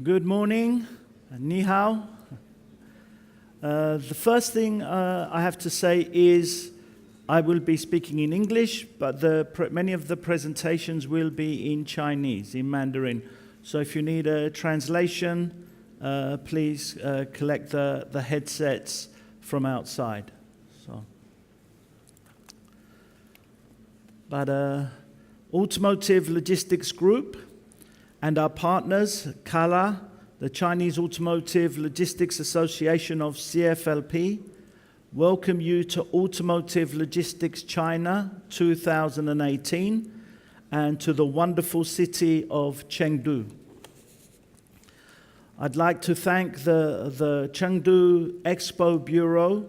Good morning, ni hao. The first thing I have to say is I will be speaking in English, but many of the presentations will be in Chinese, in Mandarin. So if you need a translation, please collect the headsets from outside. Automotive Logistics Group and our partners, CALA, the Chinese Automotive Logistics Association of CFLP, welcome you to Automotive Logistics China 2018 and to the wonderful city of Chengdu. I'd like to thank the Chengdu Expo Bureau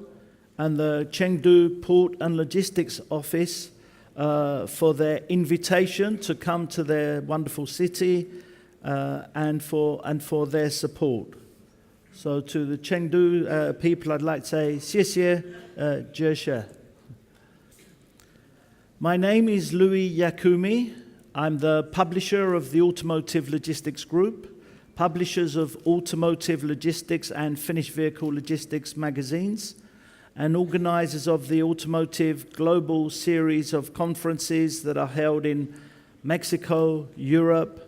and the Chengdu Port and Logistics Office for their invitation to come to their wonderful city and for their support. So to the Chengdu people, I'd like to say, 谢谢, 谢谢. My name is Louis Yakumi. I'm the publisher of the Automotive Logistics Group, publishers of Automotive Logistics and Finished Vehicle Logistics magazines, and organizers of the Automotive Global series of conferences that are held in Mexico, Europe,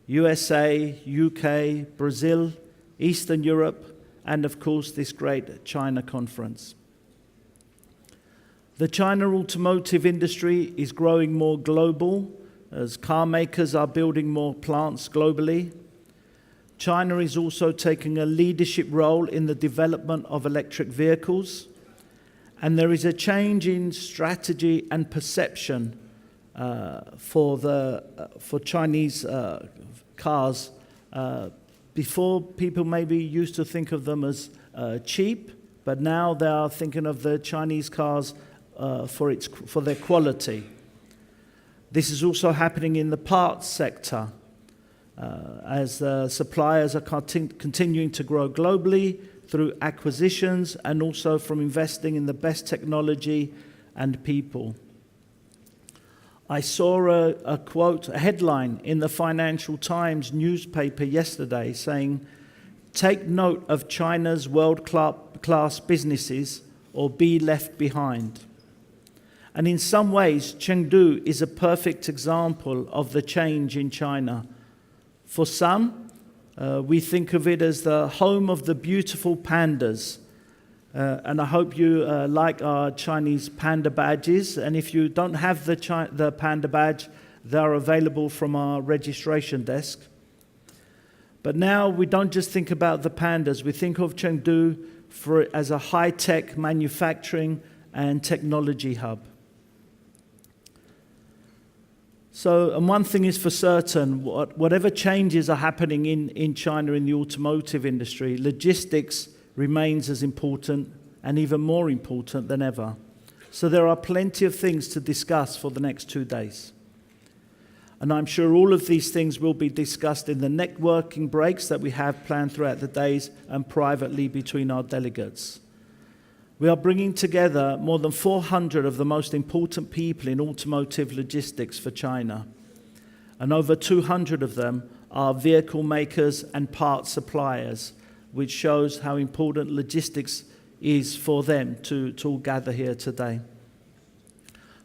USA, UK, Brazil, Eastern Europe, and of course this great China conference. The China automotive industry is growing more global as car makers are building more plants globally. China is also taking a leadership role in the development of electric vehicles. And there is a change in strategy and perception for Chinese cars. Before, people maybe used to think of them as cheap, but now they are thinking of the Chinese cars for their quality. This is also happening in the parts sector as suppliers are continuing to grow globally through acquisitions and also from investing in the best technology and people. I saw a quote, a headline in the Financial Times newspaper yesterday saying, "Take note of China's world-class businesses or be left behind." And in some ways, Chengdu is a perfect example of the change in China. For some, we think of it as the home of the beautiful pandas. And I hope you like our Chinese panda badges. And if you don't have the panda badge, they are available from our registration desk. But now we don't just think about the pandas. We think of Chengdu as a high-tech manufacturing and technology hub. So, and one thing is for certain, whatever changes are happening in China in the automotive industry, logistics remains as important and even more important than ever. So there are plenty of things to discuss for the next 2 days. And I'm sure all of these things will be discussed in the networking breaks that we have planned throughout the days and privately between our delegates. We are bringing together more than 400 of the most important people in automotive logistics for China. And over 200 of them are vehicle makers and parts suppliers, which shows how important logistics is for them to all gather here today.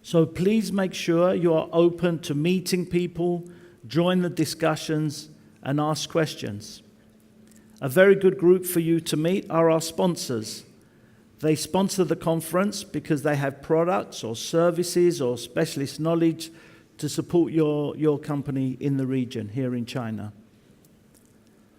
So please make sure you are open to meeting people, join the discussions, and ask questions. A very good group for you to meet are our sponsors. They sponsor the conference because they have products or services or specialist knowledge to support your company in the region here in China.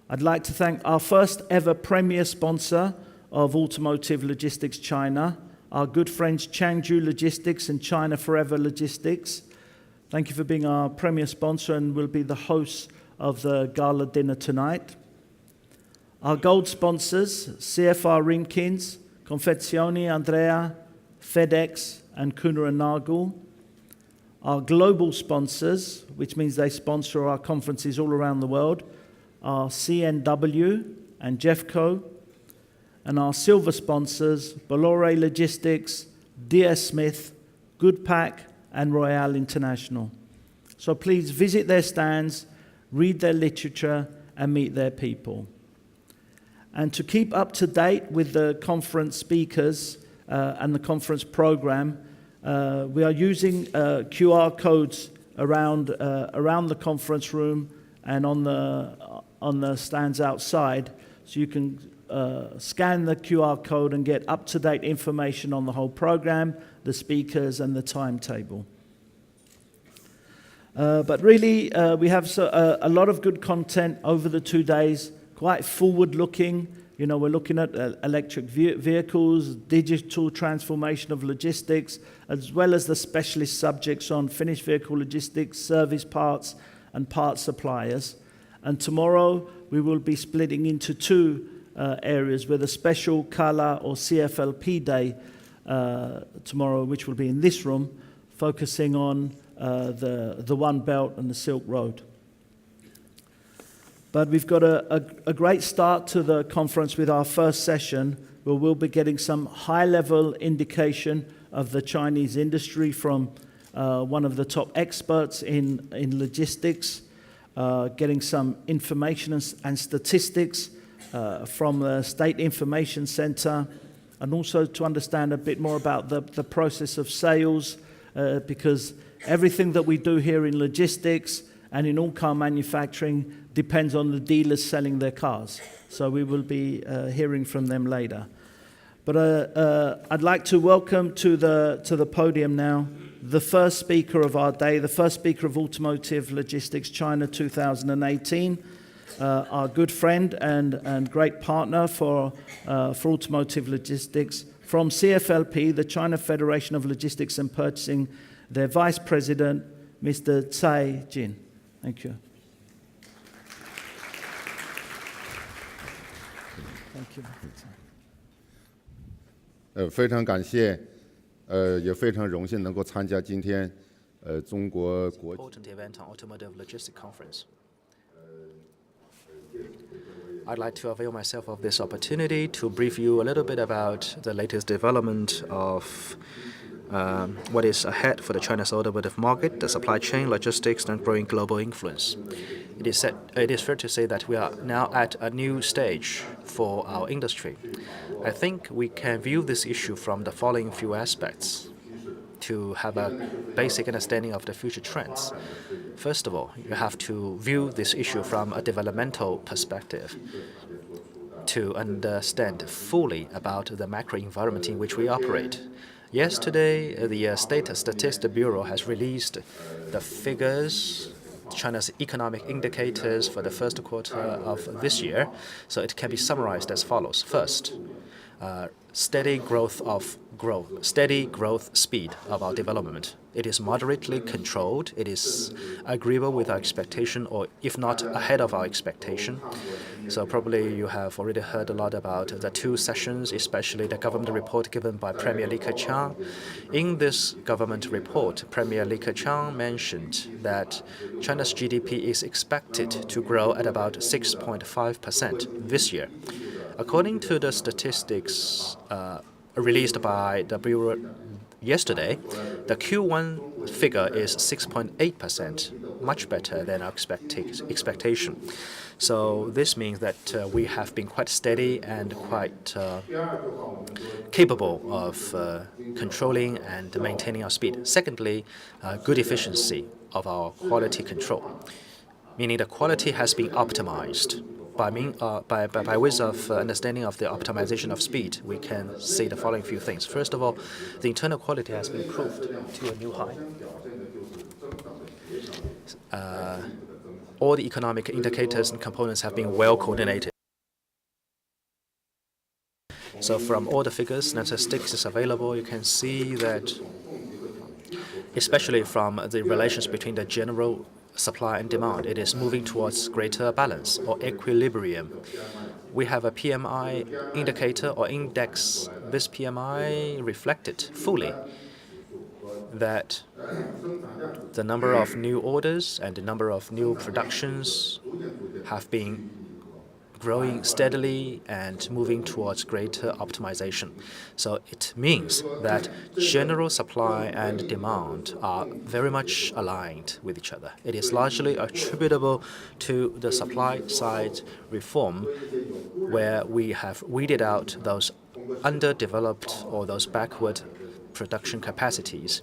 I'd like to thank our first ever premier sponsor of Automotive Logistics China, our good friends Changzhou Logistics and China Forever Logistics. Thank you for being our premier sponsor and will be the hosts of the gala dinner tonight. Our gold sponsors, CFR Rimkins, Confezioni Andrea, FedEx, and Kuehne + Nagel. Our global sponsors, which means they sponsor our conferences all around the world, are CNW and Jeffco. And our silver sponsors, Bolloré Logistics, DS Smith, Goodpack, and Royale International. So please visit their stands, read their literature, and meet their people. And to keep up to date with the conference speakers and the conference program, we are using QR codes around the conference room and on the stands outside, so you can scan the QR code and get up-to-date information on the whole program, the speakers, and the timetable. But really, we have a lot of good content over the 2 days, quite forward-looking. You know, we're looking at electric vehicles, digital transformation of logistics, as well as the specialist subjects on finished vehicle logistics, service parts, and parts suppliers. And tomorrow, we will be splitting into two areas with a special CALA or CFLP day tomorrow, which will be in this room, focusing on the One Belt and the Silk Road. But we've got a great start to the conference with our first session, where we'll be getting some high-level indication of the Chinese industry from one of the top experts in logistics, getting some information and statistics from the State Information Center, and also to understand a bit more about the process of sales, because everything that we do here in logistics and in all car manufacturing depends on the dealers selling their cars. So we will be hearing from them later. But I'd like to welcome to the podium now the first speaker of our day, the first speaker of Automotive Logistics China 2018, our good friend and great partner for Automotive Logistics from CFLP, the China Federation of Logistics and Purchasing, their Vice President, Mr. Tsai Jin. Thank you. Thank you. 非常感谢，也非常荣幸能够参加今天中国国际 important event on Automotive Logistics Conference. I'd like to avail myself of this opportunity to brief you a little bit about the latest development of what is ahead for the China's automotive market, the supply chain, logistics, and growing global influence. It is fair to say that we are now at a new stage for our industry. I think we can view this issue from the following few aspects to have a basic understanding of the future trends. First of all, you have to view this issue from a developmental perspective to understand fully about the macro environment in which we operate. Yesterday, the State Statistics Bureau has released the figures, China's economic indicators for the first quarter of this year. So it can be summarized as follows. First, steady growth speed of our development. It is moderately controlled. It is agreeable with our expectation, or if not ahead of our expectation. So probably you have already heard a lot about the two sessions, especially the government report given by Premier Li Keqiang. In this government report, Premier Li Keqiang mentioned that China's GDP is expected to grow at about 6.5% this year. According to the statistics released by the Bureau yesterday, the Q1 figure is 6.8%, much better than our expectation. So this means that we have been quite steady and quite capable of controlling and maintaining our speed. Secondly, good efficiency of our quality control, meaning the quality has been optimized. By ways of understanding of the optimization of speed, we can say the following few things. First of all, the internal quality has been improved to a new high. All the economic indicators and components have been well coordinated. So from all the figures, statistics available, you can see that, especially from the relations between the general supply and demand, it is moving towards greater balance or equilibrium. We have a PMI indicator or index. This PMI reflected fully that the number of new orders and the number of new productions have been growing steadily and moving towards greater optimization. So it means that general supply and demand are very much aligned with each other. It is largely attributable to the supply side reform, where we have weeded out those underdeveloped or those backward production capacities.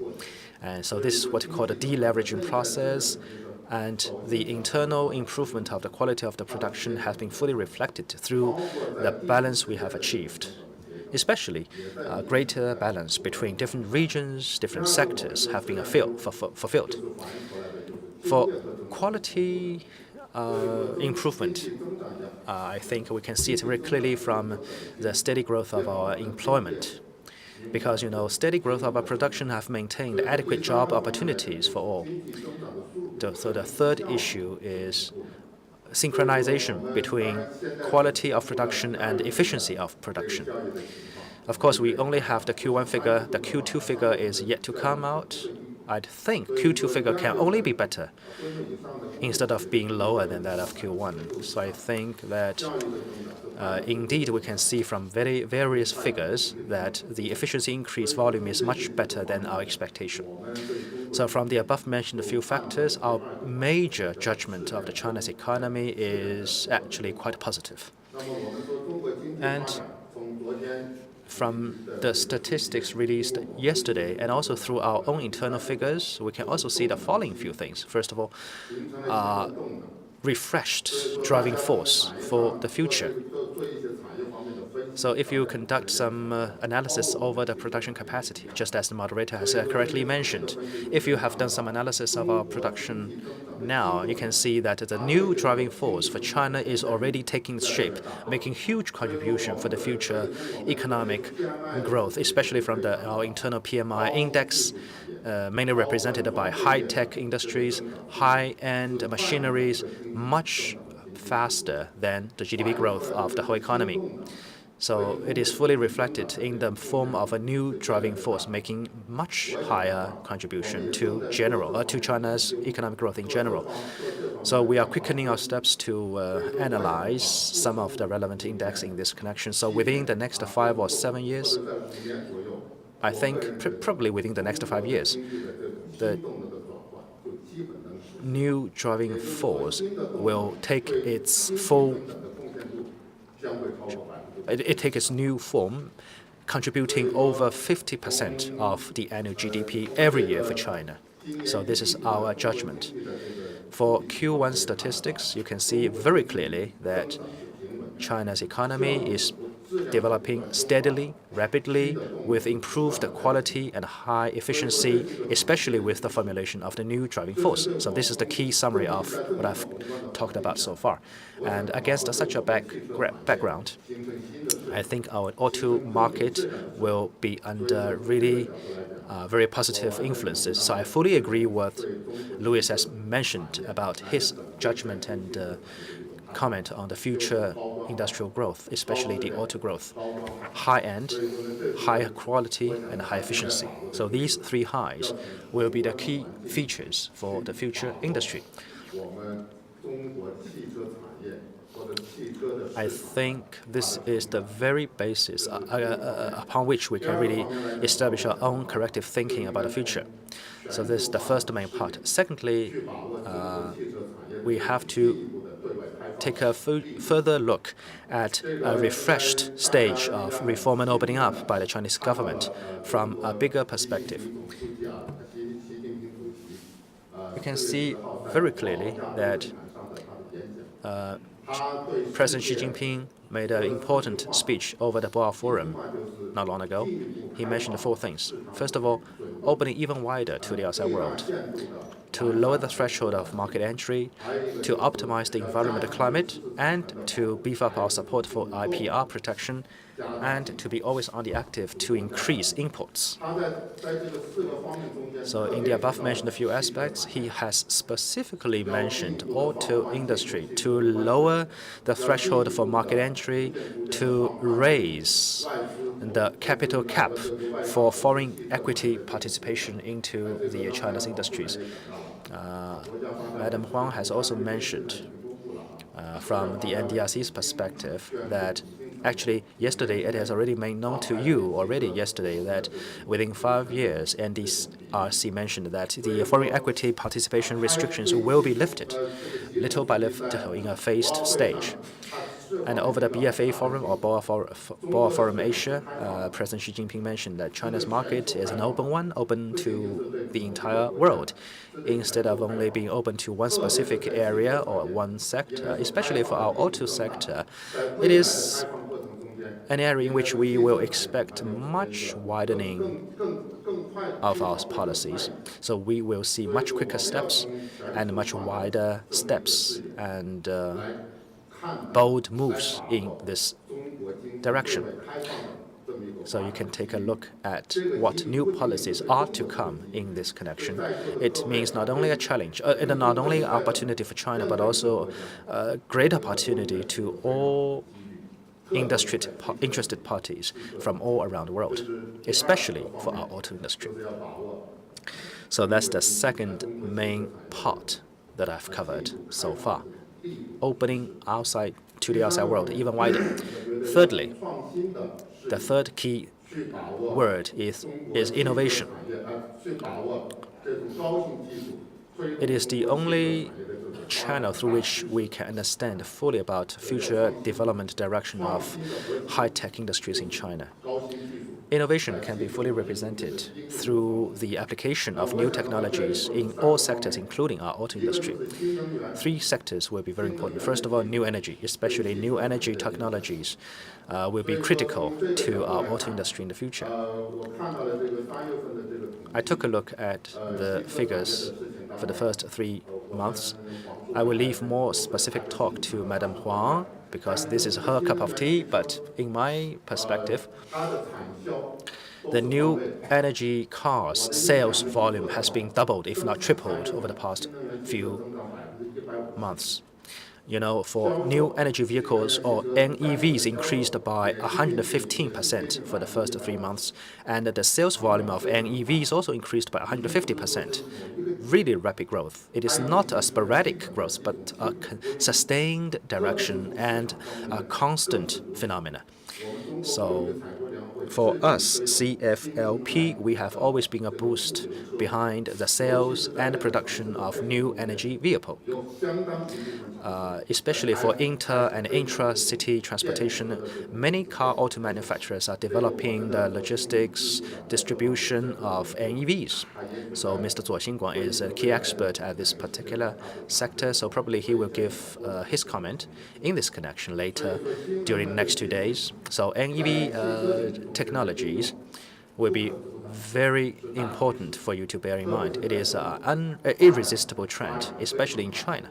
And so this is what we call the deleveraging process, and the internal improvement of the quality of the production has been fully reflected through the balance we have achieved, especially greater balance between different regions, different sectors have been fulfilled. For quality improvement, I think we can see it very clearly from the steady growth of our employment. Because, steady growth of our production have maintained adequate job opportunities for all. So the third issue is synchronization between quality of production and efficiency of production. Of course, we only have the Q1 figure. The Q2 figure is yet to come out. I think Q2 figure can only be better instead of being lower than that of Q1. So I think that indeed we can see from various figures that the efficiency increase volume is much better than our expectation. So from the above mentioned few factors, our major judgment of the China's economy is actually quite positive. And from the statistics released yesterday and also through our own internal figures, we can also see the following few things. First of all, refreshed driving force for the future. So if you conduct some analysis over the production capacity, just as the moderator has correctly mentioned, if you have done some analysis of our production now, you can see that the new driving force for China is already taking shape, making huge contribution for the future economic growth, especially from our internal PMI index, mainly represented by high-tech industries, high-end machineries, much faster than the GDP growth of the whole economy. So it is fully reflected in the form of a new driving force, making much higher contribution to China's economic growth in general. So we are quickening our steps to analyze some of the relevant index in this connection. So within the next 5 or 7 years, I think probably within the next 5 years, the new driving force will take its new form, contributing over 50% of the annual GDP every year for China. So this is our judgment. For Q1 statistics, you can see very clearly that China's economy is developing steadily, rapidly, with improved quality and high efficiency, especially with the formulation of the new driving force. So this is the key summary of what I've talked about so far. And against such a background, I think our auto market will be under really very positive influences. So I fully agree with Louis has mentioned about his judgment and comment on the future industrial growth, especially the auto growth. High-end, high quality, and high efficiency. So these three highs will be the key features for the future industry. I think this is the very basis upon which we can really establish our own corrective thinking about the future. So this is the first main part. Secondly, we have to take a further look at a refreshed stage of reform and opening up by the Chinese government from a bigger perspective. You can see very clearly that President Xi Jinping made an important speech over the Boao Forum not long ago. He mentioned 4 things. First of all, opening even wider to the outside world, to lower the threshold of market entry, to optimize the environmental climate, and to beef up our support for IPR protection, and to be always on the active to increase imports. So in the above mentioned few aspects, he has specifically mentioned auto industry to lower the threshold for market entry, to raise the capital cap for foreign equity participation into the China's industries. Madam Huang has also mentioned from the NDRC's perspective that actually yesterday it has already made known to you already yesterday that within 5 years, NDRC mentioned that the foreign equity participation restrictions will be lifted little by little in a phased stage. And over the BFA Forum or Boa Forum Asia, President Xi Jinping mentioned that China's market is an open one, open to the entire world, instead of only being open to one specific area or one sector. Especially for our auto sector, it is an area in which we will expect much widening of our policies. So we will see much quicker steps and much wider steps and bold moves in this direction. So you can take a look at what new policies are to come in this connection. It means not only a challenge, not only an opportunity for China, but also a great opportunity to all interested parties from all around the world, especially for our auto industry. So that's the second main part that I've covered so far, opening to the outside world even wider. Thirdly, the third key word is innovation. It is the only channel through which we can understand fully about future development direction of high-tech industries in China. Innovation can be fully represented through the application of new technologies in all sectors, including our auto industry. 3 sectors will be very important. First of all, new energy, especially new energy technologies, will be critical to our auto industry in the future. I took a look at the figures for the first 3 months. I will leave more specific talk to Madam Huang because this is her cup of tea, but in my perspective, the new energy cars sales volume has been doubled, if not tripled, over the past few months. You know, for new energy vehicles or NEVs increased by 115% for the first 3 months, and the sales volume of NEVs also increased by 150%. Really rapid growth. It is not a sporadic growth, but a sustained direction and a constant phenomena. So for us, CFLP, we have always been a boost behind the sales and production of new energy vehicle. Especially for inter- and intra-city transportation, many car auto manufacturers are developing the logistics distribution of NEVs. So Mr. Zuo Xingguang is a key expert at this particular sector, so probably he will give his comment in this connection later during the next 2 days. So NEV technologies will be very important for you to bear in mind. It is an irresistible trend, especially in China.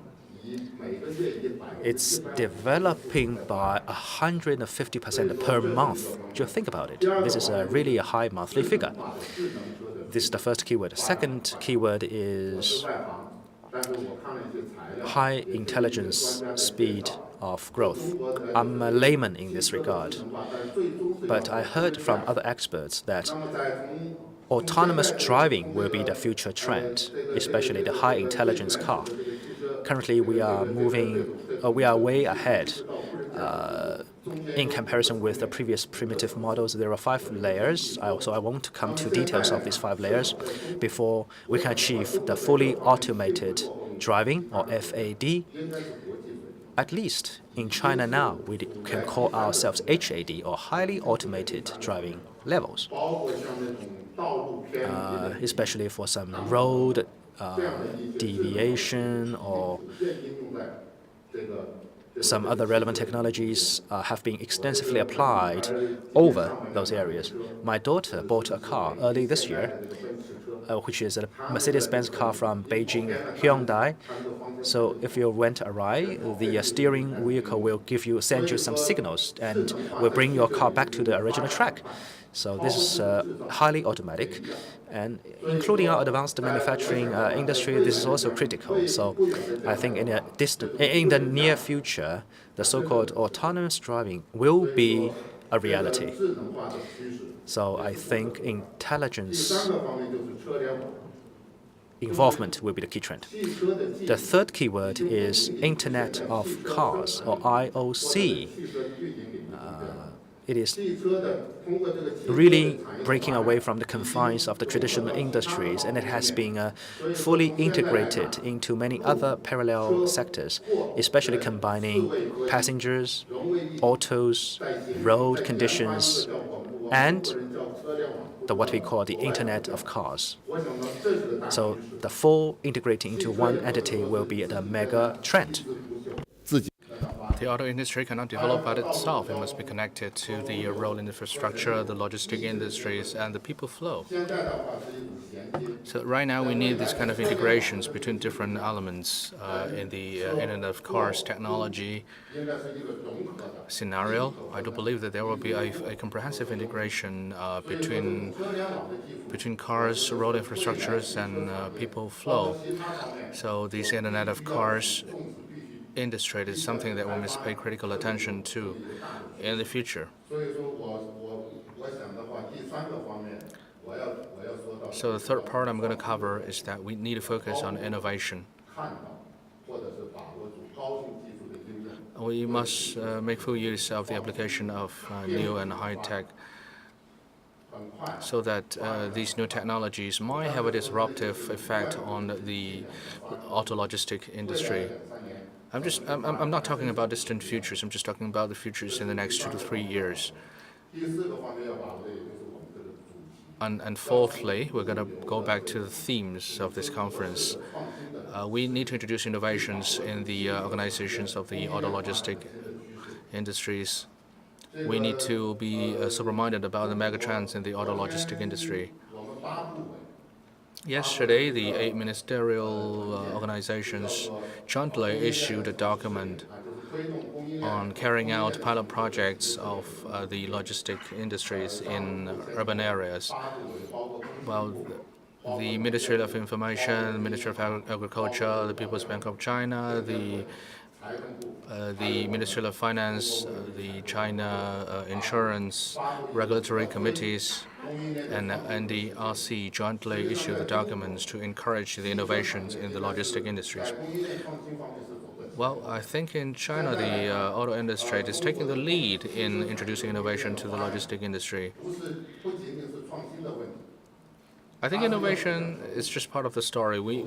It's developing by 150% per month. Just think about it. This is really a high monthly figure. This is the first keyword. Second keyword is high intelligence speed of growth. I'm a layman in this regard, but I heard from other experts that autonomous driving will be the future trend, especially the high intelligence car. Currently, we are way ahead in comparison with the previous primitive models. There are 5 layers, so I won't come to details of these 5 layers before we can achieve the fully automated driving, or FAD. At least in China now, we can call ourselves HAD, or highly automated driving levels, especially for some road deviation or some other relevant technologies have been extensively applied over those areas. My daughter bought a car early this year, which is a Mercedes-Benz car from Beijing Hyundai. So if you rent a ride, the steering vehicle will send you some signals and will bring your car back to the original track. So this is highly automatic, and including our advanced manufacturing industry, this is also critical. So I think in the near future, the so-called autonomous driving will be a reality. So I think intelligence involvement will be the key trend. The third keyword is Internet of Cars, or IOC. It is really breaking away from the confines of the traditional industries, and it has been fully integrated into many other parallel sectors, especially combining passengers, autos, road conditions, and what we call the Internet of Cars. So the four integrating into one entity will be the mega trend. The auto industry cannot develop by itself. It must be connected to the road infrastructure, the logistic industries, and the people flow. So right now we need these kind of integrations between different elements in the Internet of Cars technology scenario. I do believe that there will be a comprehensive integration between cars, road infrastructures, and people flow. So this Internet of Cars industry is something that we must pay critical attention to in the future. So the third part I'm going to cover is that we need to focus on innovation. We must make full use of the application of new and high-tech so that these new technologies might have a disruptive effect on the auto logistic industry. I'm not talking about distant futures. I'm just talking about the futures in the next 2 to 3 years. And fourthly, we're going to go back to the themes of this conference. We need to introduce innovations in the organizations of the auto logistic industries. We need to be sober-minded about the megatrends in the auto logistic industry. Yesterday, the 8 ministerial organizations jointly issued a document on carrying out pilot projects of the logistic industries in urban areas. Well, the Ministry of Information, the Ministry of Agriculture, the People's Bank of China, the Ministry of Finance, the China Insurance Regulatory Committees, and NDRC jointly issued the documents to encourage the innovations in the logistic industries. Well, I think in China, the auto industry is taking the lead in introducing innovation to the logistic industry. I think innovation is just part of the story. We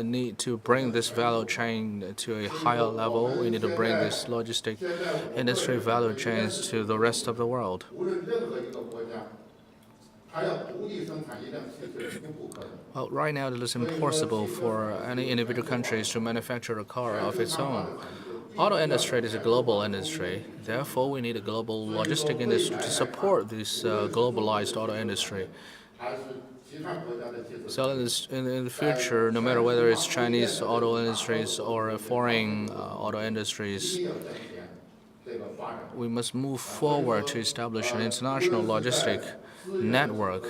need to bring this value chain to a higher level. We need to bring this logistic industry value chains to the rest of the world. Well, right now it is impossible for any individual countries to manufacture a car of its own. Auto industry is a global industry. Therefore, we need a global logistic industry to support this globalized auto industry. So in the future, no matter whether it's Chinese auto industries or foreign auto industries, we must move forward to establish an international logistic network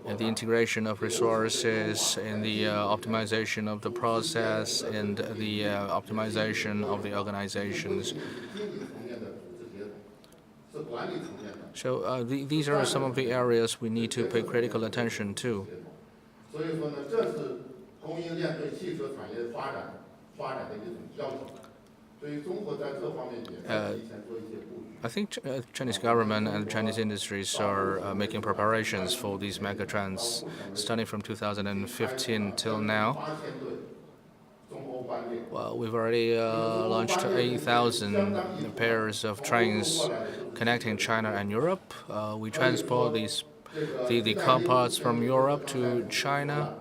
and the integration of resources, in the optimization of the process, and the optimization of the organizations. So these are some of the areas we need to pay critical attention to. I think Chinese government and Chinese industries are making preparations for these megatrends starting from 2015 till now. Well, we've already launched 8,000 pairs of trains connecting China and Europe. We transport the car parts from Europe to China.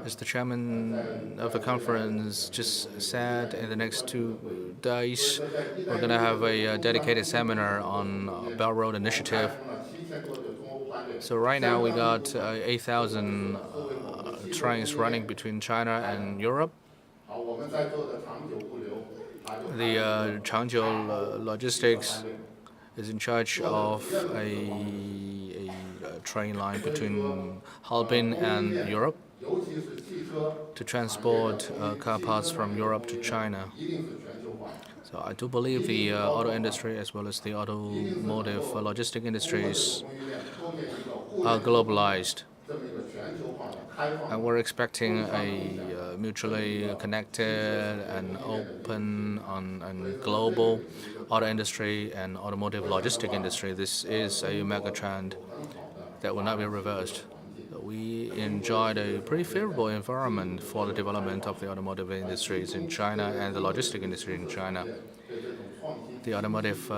As the chairman of the conference just said, in the next 2 days, we're going to have a dedicated seminar on Belt Road Initiative. So right now we got 8,000 trains running between China and Europe. The Changjiu Logistics is in charge of a train line between Harbin and Europe to transport car parts from Europe to China. So I do believe the auto industry as well as the automotive logistic industries are globalized. And we're expecting a mutually connected and open and global auto industry and automotive logistic industry. This is a mega trend that will not be reversed. We enjoyed a pretty favorable environment for the development of the automotive industries in China and the logistic industry in China. The automotive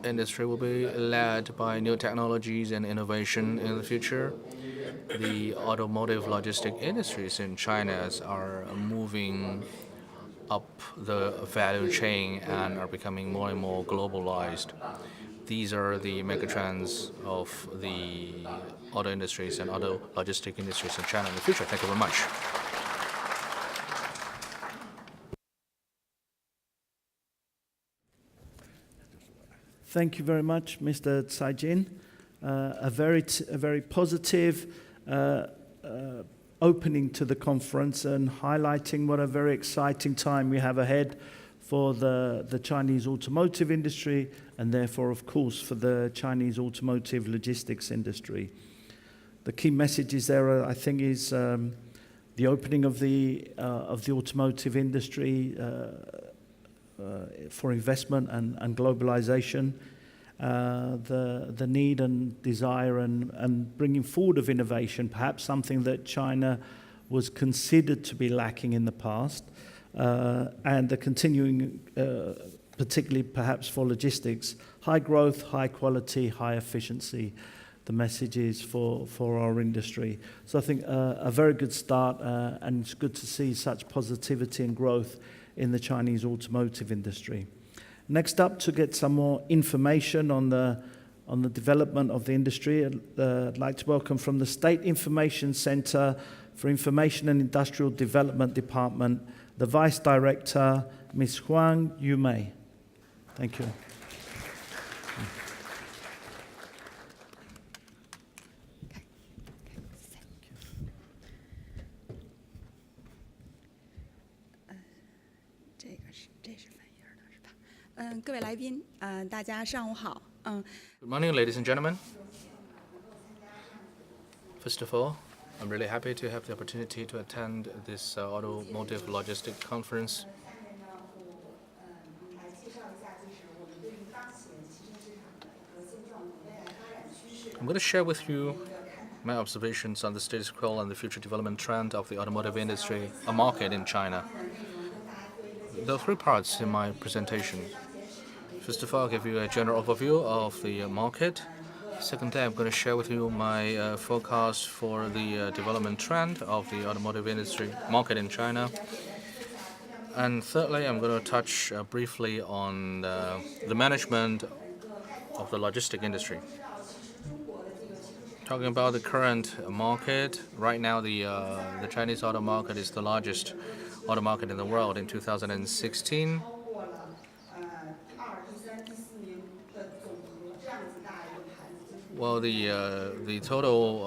industry will be led by new technologies and innovation in the future. The automotive logistic industries in China are moving up the value chain and are becoming more and more globalized. These are the megatrends of the auto industries and auto logistic industries in China in the future. Thank you very much. Thank you very much, Mr. Tsai Jin. A very positive opening to the conference and highlighting what a very exciting time we have ahead for the Chinese automotive industry and therefore, of course, for the Chinese automotive logistics industry. The key messages there, I think, is the opening of the automotive industry for investment and globalization, the need and desire and bringing forward of innovation, perhaps something that China was considered to be lacking in the past, and the continuing, particularly perhaps for logistics, high growth, high quality, high efficiency, the message is for our industry. So I think a very good start, and it's good to see such positivity and growth in the Chinese automotive industry. Next up, to get some more information on the development of the industry, I'd like to welcome from the State Information Center for Information and Industrial Development Department, the Vice Director, Ms. Huang Yumei. Thank you. Good morning, ladies and gentlemen. First of all, I'm really happy to have the opportunity to attend this automotive logistic conference. I'm going to share with you my observations on the status quo and the future development trend of the automotive industry, a market in China. There are three parts in my presentation. First of all, I'll give you a general overview of the market. Secondly, I'm going to share with you my forecast for the development trend of the automotive industry market in China. And thirdly, I'm going to touch briefly on the management of the logistic industry. Talking about the current market, right now the Chinese auto market is the largest auto market in the world. In 2016, well, the total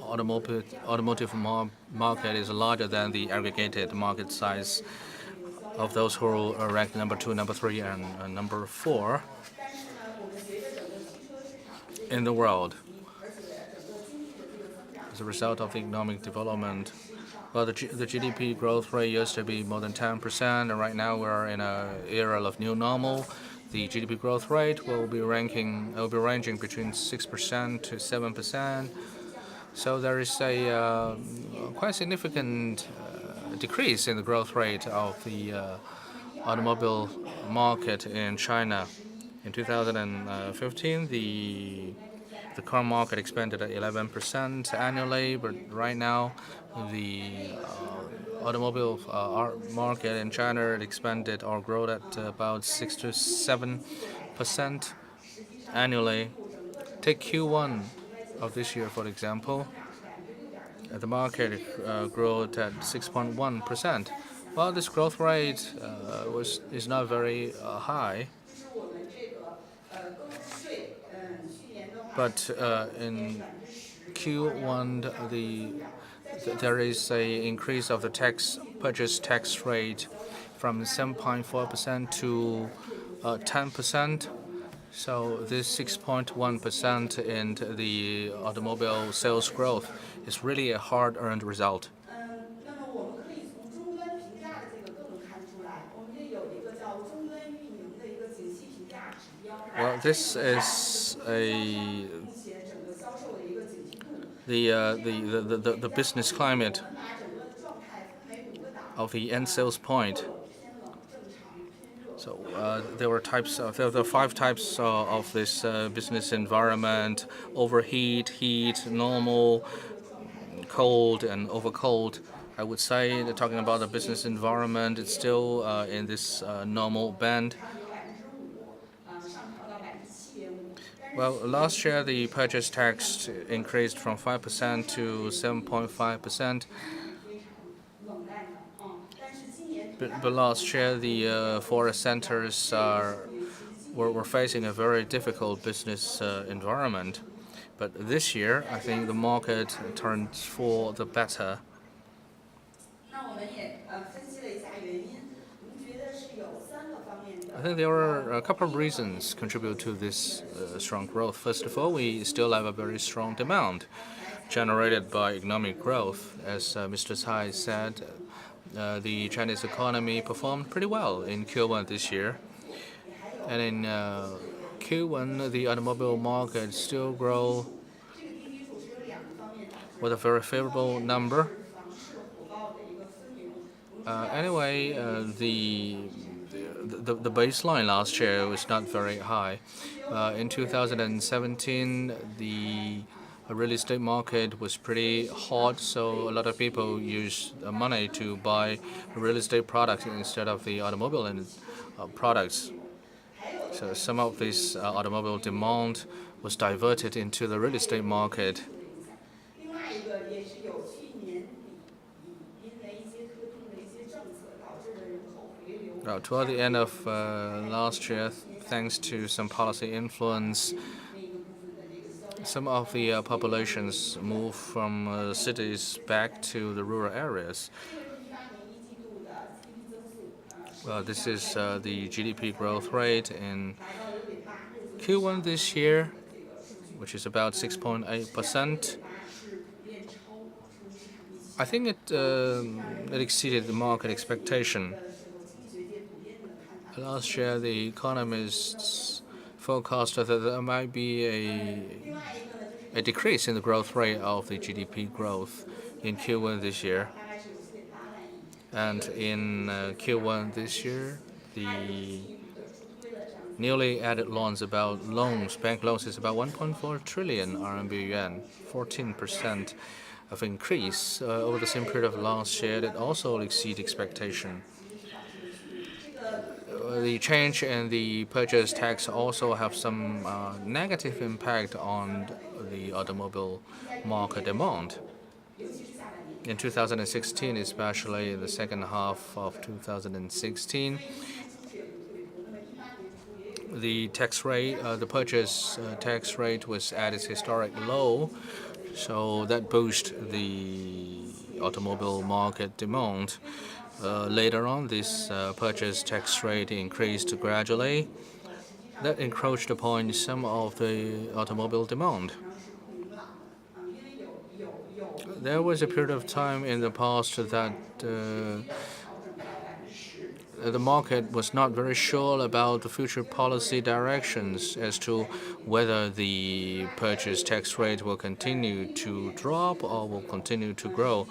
automotive market is larger than the aggregated market size of those who are ranked number 2, number 3, and number 4 in the world. As a result of the economic development, well, the GDP growth rate used to be more than 10%, and right now we're in an era of new normal. The GDP growth rate will be ranging between 6% to 7%. So there is a quite significant decrease in the growth rate of the automobile market in China. In 2015, the car market expanded at 11% annually, but right now the automobile market in China expanded or grew at about 6 to 7% annually. Take Q1 of this year, for example. The market grew at 6.1%. Well, this growth rate is not very high. But in Q1, there is an increase of the purchase tax rate from 7.4% to 10%. So this 6.1% in the automobile sales growth is really a hard-earned result. 那么我们可以从终端评价的这个更能看出来，我们这有一个叫终端运营的一个景气评价指标。Well, this is目前整个销售的一个景气度。the business climate 我们把整个的状态分为5个档。of the end sales point. 偏冷、正常、偏热。So there are 5 types of this business environment: overheat, heat, normal, cold, and overcold. I would say that talking about the business environment, it's still in this normal band. 有5%，上调到7.5%。Well, last year the purchase tax increased from 5% to 7.5%. But last year the forest centers were facing a very difficult business environment. But this year, I think the market turned for the better. 那我们也分析了一下原因，我们觉得是有3个方面的。 I think there are a couple of reasons contribute to this strong growth. First of all, we still have a very strong demand generated by economic growth. As Mr. Tsai said, the Chinese economy performed pretty well in Q1 this year. And in Q1, the automobile market still grow with a very favorable number. Anyway, the baseline last year was not very high. In 2017, the real estate market was pretty hot, so a lot of people used money to buy real estate products instead of the automobile products. So some of this automobile demand was diverted into the real estate market. 另外一个也是有去年底因为一些特定的一些政策导致的人口回流。 Toward the end of last year, thanks to some policy influence, some of the populations moved from cities back to the rural areas. This is the GDP growth rate in Q1 this year, which is about 6.8%. I think it exceeded the market expectation. Last year, the economists forecast that there might be a decrease in the growth rate of the GDP growth in Q1 this year. And in Q1 this year, the newly added bank loans is about 1.4 trillion RMB yuan, 14% of increase over the same period of last year. That also exceed expectation. The change in the purchase tax also have some negative impact on the automobile market demand. In 2016, especially in the second half of 2016, the purchase tax rate was at its historic low, so that boosted the automobile market demand. Later on, this purchase tax rate increased gradually. That encroached upon some of the automobile demand. There was a period of time in the past that the market was not very sure about the future policy directions as to whether the purchase tax rate will continue to drop or will continue to grow.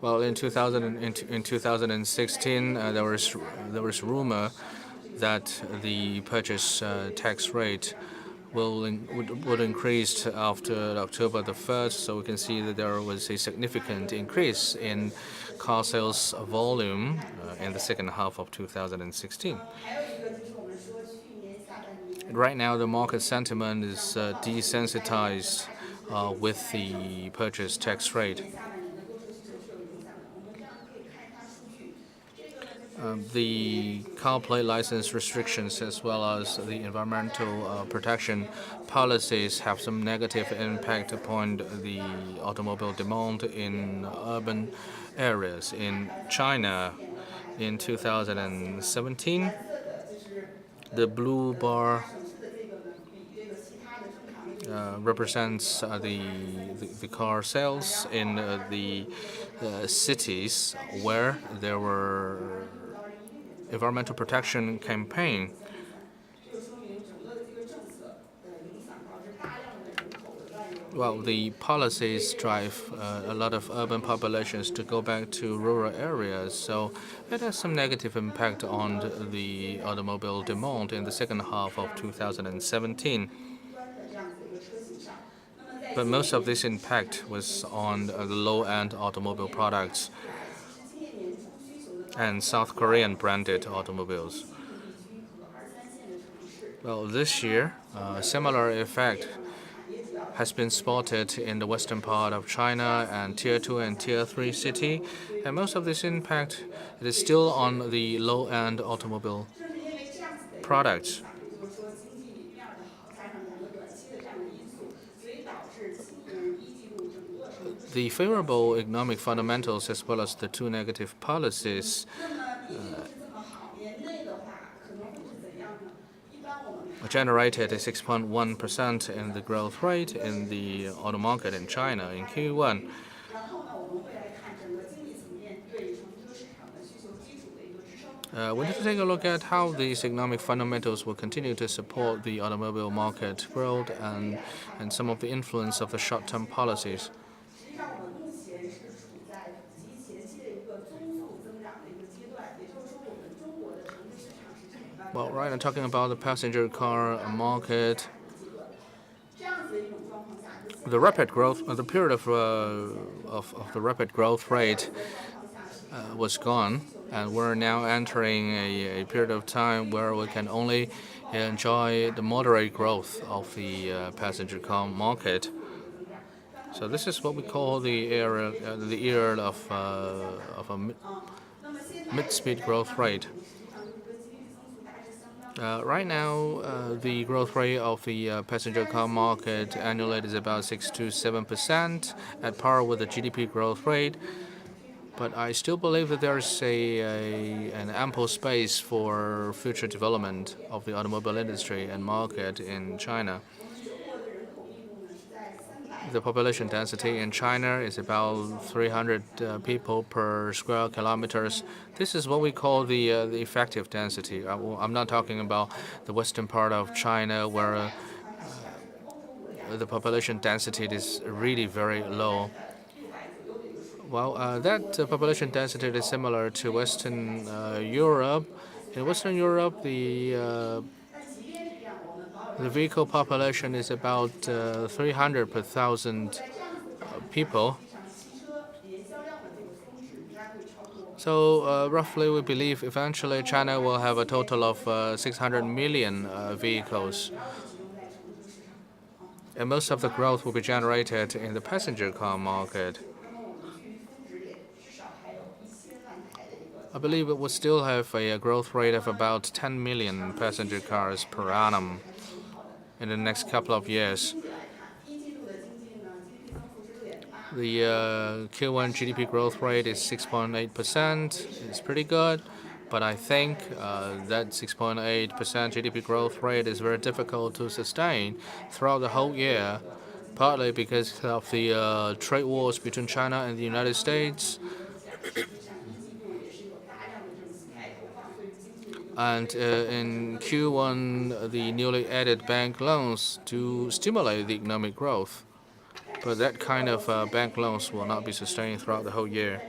Well, in 2016, there was rumor that the purchase tax rate would increase after October the 1st. So we can see that there was a significant increase in car sales volume in the second half of 2016. Right now, the market sentiment is desensitized with the purchase tax rate. the car plate license restrictions as well as the environmental protection policies have some negative impact upon the automobile demand in urban areas. In China, in 2017, the blue bar represents the car sales in the cities where there were environmental protection campaign. Well, the policies drive a lot of urban populations to go back to rural areas, so it has some negative impact on the automobile demand in the second half of 2017. But most of this impact was on the low-end automobile products and South Korean branded automobiles. Well, this year, a similar effect has been spotted in the western part of China and Tier 2 and Tier 3 city, and most of this impact is still on the low-end automobile products. The favorable economic fundamentals as well as the two negative policies generated a 6.1% in the growth rate in the auto market in China in Q1. We need to take a look at how these economic fundamentals will continue to support the automobile market growth and some of the influence of the short-term policies. Well, right now talking about the passenger car market, the rapid growth, the period of the rapid growth rate was gone, and we're now entering a period of time where we can only enjoy the moderate growth of the passenger car market. So this is what we call the era of a mid-speed growth rate. Right now, the growth rate of the passenger car market annually is about 6 to 7%, at par with the GDP growth rate. But I still believe that there's an ample space for future development of the automobile industry and market in China. The population density in China is about 300 people per square kilometers. This is what we call the effective density. I'm not talking about the western part of China where the population density is really very low. Well, that population density is similar to Western Europe. In Western Europe, the vehicle population is about 300 per thousand people. So roughly, we believe eventually China will have a total of 600 million vehicles. And most of the growth will be generated in the passenger car market. I believe it will still have a growth rate of about 10 million passenger cars per annum in the next couple of years. The Q1 GDP growth rate is 6.8%. It's pretty good, but I think that 6.8% GDP growth rate is very difficult to sustain throughout the whole year, partly because of the trade wars between China and the United States. And in Q1, the newly added bank loans to stimulate the economic growth. But that kind of bank loans will not be sustained throughout the whole year.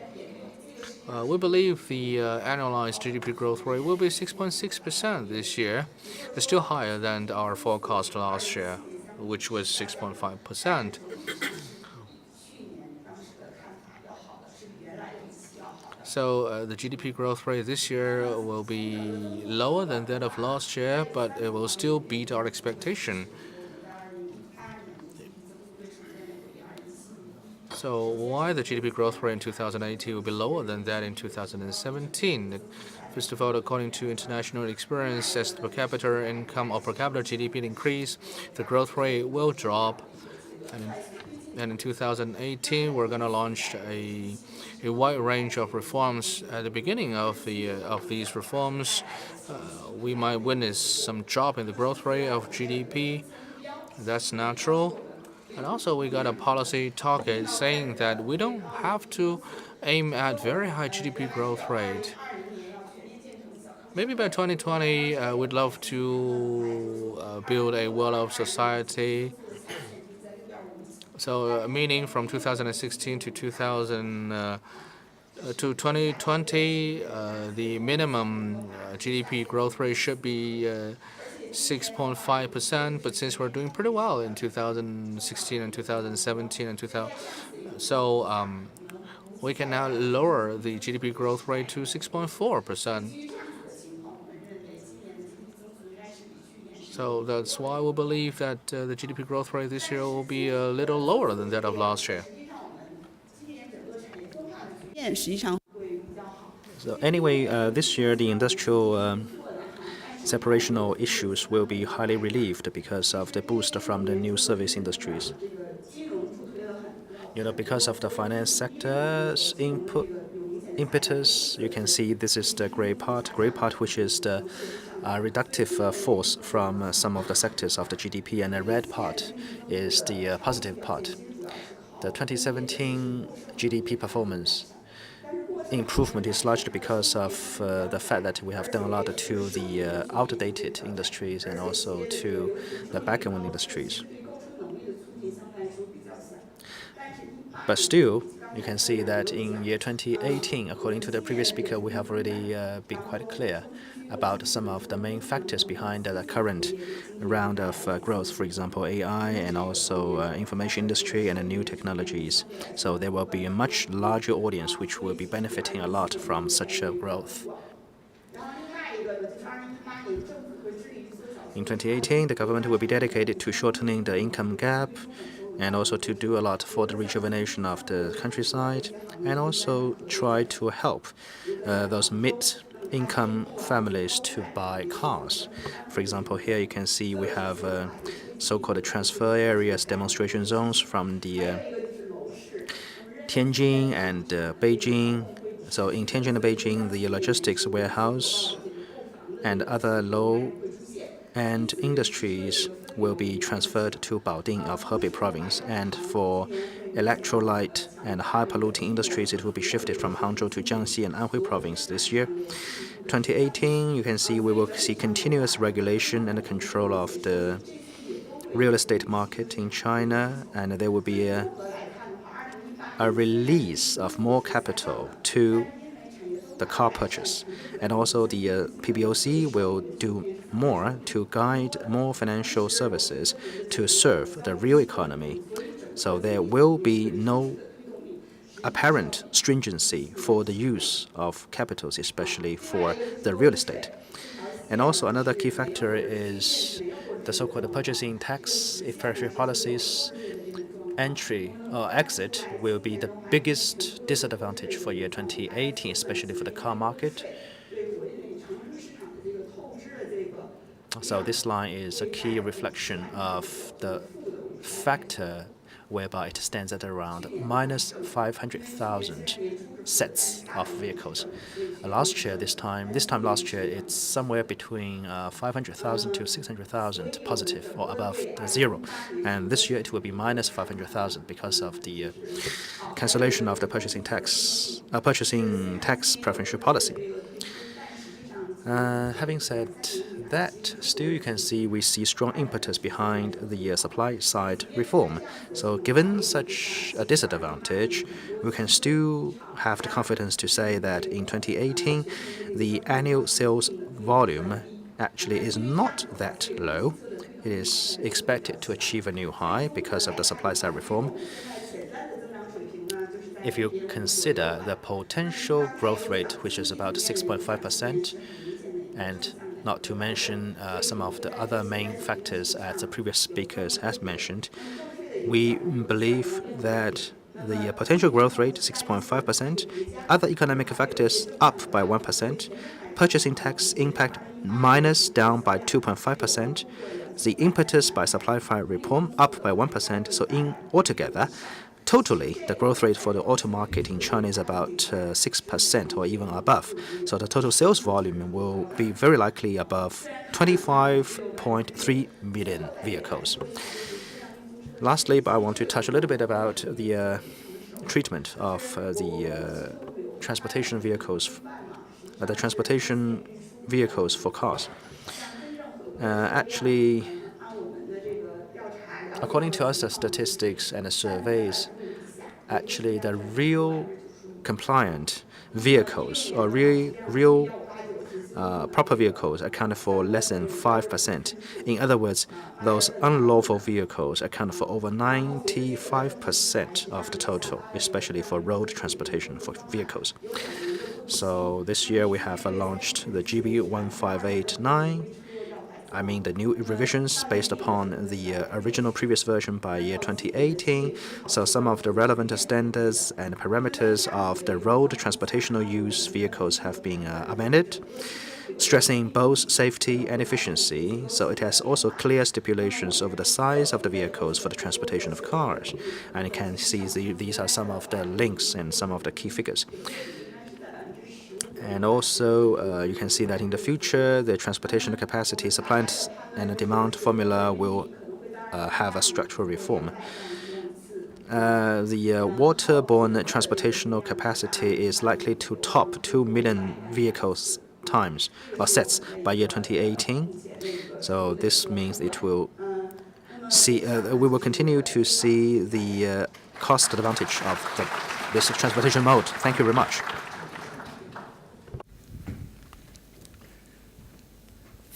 We believe the annualized GDP growth rate will be 6.6% this year. It's still higher than our forecast last year, which was 6.5%. So the GDP growth rate this year will be lower than that of last year, but it will still beat our expectation. So why the GDP growth rate in 2018 will be lower than that in 2017? First of all, according to international experience, as the per capita income or per capita GDP increase, the growth rate will drop. And in 2018, we're going to launch a wide range of reforms. At the beginning of these reforms, we might witness some drop in the growth rate of GDP. That's natural. And also, we got a policy target saying that we don't have to aim at very high GDP growth rate. Maybe by 2020, we'd love to build a well-off society. So, meaning from 2016 to 2020, the minimum GDP growth rate should be 6.5%. But since we're doing pretty well in 2016 and 2017 and 2000, so we can now lower the GDP growth rate to 6.4%. So that's why we believe that the GDP growth rate this year will be a little lower than that of last year. So anyway, this year the industrial separational issues will be highly relieved because of the boost from the new service industries. Because of the finance sector's impetus, you can see this is the gray part, which is the reductive force from some of the sectors of the GDP, and the red part is the positive part. The 2017 GDP performance improvement is largely because of the fact that we have done a lot to the outdated industries and also to the back-end industries. But still, you can see that in year 2018, according to the previous speaker, we have already been quite clear about some of the main factors behind the current round of growth, for example, AI and also information industry and new technologies. So there will be a much larger audience which will be benefiting a lot from such a growth. In 2018, the government will be dedicated to shortening the income gap and also to do a lot for the rejuvenation of the countryside, and also try to help those mid-income families to buy cars. For example, here you can see we have so-called transfer areas, demonstration zones from the Tianjin and Beijing. So in Tianjin and Beijing, the logistics warehouse and other low-end industries will be transferred to Baoding of Hebei province, and for electrolyte and high-polluting industries, it will be shifted from Hangzhou to Jiangxi and Anhui province this year. 2018, you can see we will see continuous regulation and control of the real estate market in China, and there will be a release of more capital to the car purchase. And also the PBOC will do more to guide more financial services to serve the real economy. So there will be no apparent stringency for the use of capitals, especially for the real estate. And also another key factor is the so-called purchasing tax. If treasury policies entry or exit will be the biggest disadvantage for year 2018, especially for the car market. So this line is a key reflection of the factor whereby it stands at around minus 500,000 sets of vehicles. This time last year, it's somewhere between 500,000 to 600,000 positive or above zero. And this year it will be minus 500,000 because of the cancellation of the purchasing tax preferential policy. Having said that, still you can see we see strong impetus behind the supply side reform. So given such a disadvantage, we can still have the confidence to say that in 2018, the annual sales volume actually is not that low. It is expected to achieve a new high because of the supply side reform. If you consider the potential growth rate, which is about 6.5%, and not to mention some of the other main factors as the previous speakers has mentioned, we believe that the potential growth rate 6.5%, other economic factors up by 1%, purchasing tax impact minus down by 2.5%, the impetus by supply side reform up by 1%. So in altogether, totally, the growth rate for the auto market in China is about 6% or even above. So the total sales volume will be very likely above 25.3 million vehicles. Lastly, I want to touch a little bit about the treatment of the transportation vehicles for cars. Actually, according to us, the statistics and the surveys, actually the real compliant vehicles or real proper vehicles account for less than 5%. In other words, those unlawful vehicles account for over 95% of the total, especially for road transportation for vehicles. So this year we have launched the GB 1589. I mean the new revisions based upon the original previous version by year 2018. So some of the relevant standards and parameters of the road transportational use vehicles have been amended, stressing both safety and efficiency. So it has also clear stipulations over the size of the vehicles for the transportation of cars. And you can see these are some of the links and some of the key figures. And also, you can see that in the future, the transportation capacity, supply and demand formula will have a structural reform. The waterborne transportational capacity is likely to top 2 million vehicles times or sets by year 2018. So this means it will see we will continue to see the cost advantage of this transportation mode. Thank you very much.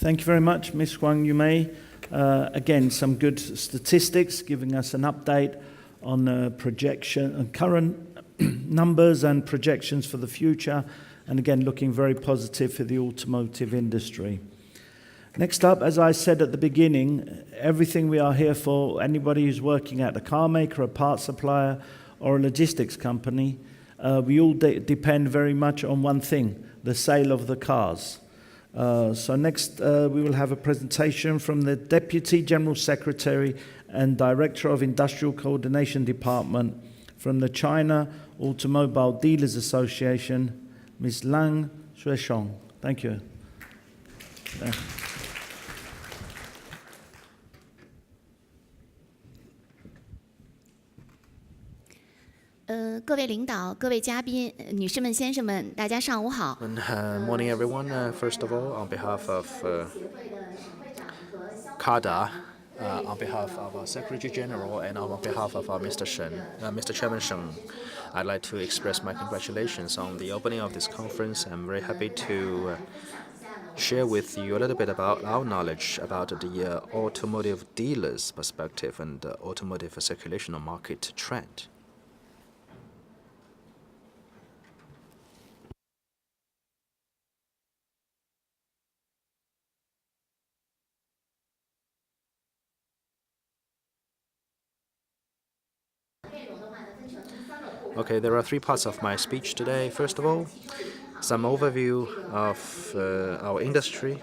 Thank you very much, Ms. Huang Yumei. Again, some good statistics giving us an update on projection and current numbers and projections for the future, and again, looking very positive for the automotive industry. Next up, as I said at the beginning, everything we are here for, anybody who's working at a car maker, a parts supplier, or a logistics company, we all depend very much on one thing, the sale of the cars. So next, we will have a presentation from the Deputy General Secretary and Director of Industrial Coordination Department from the China Automobile Dealers Association, Ms. Lang Shueshong. Thank you. Yeah. 各位领导、各位嘉宾、女士们、先生们，大家上午好。Morning, everyone. First of all, on behalf of CADA, on behalf of our Secretary General and on behalf of our Mr. Chairman Shen, I'd like to express my congratulations on the opening of this conference. I'm very happy to share with you a little bit about our knowledge about the automotive dealers' perspective and the automotive circulation market trend. Okay, there are three parts of my speech today. First of all, some overview of our industry.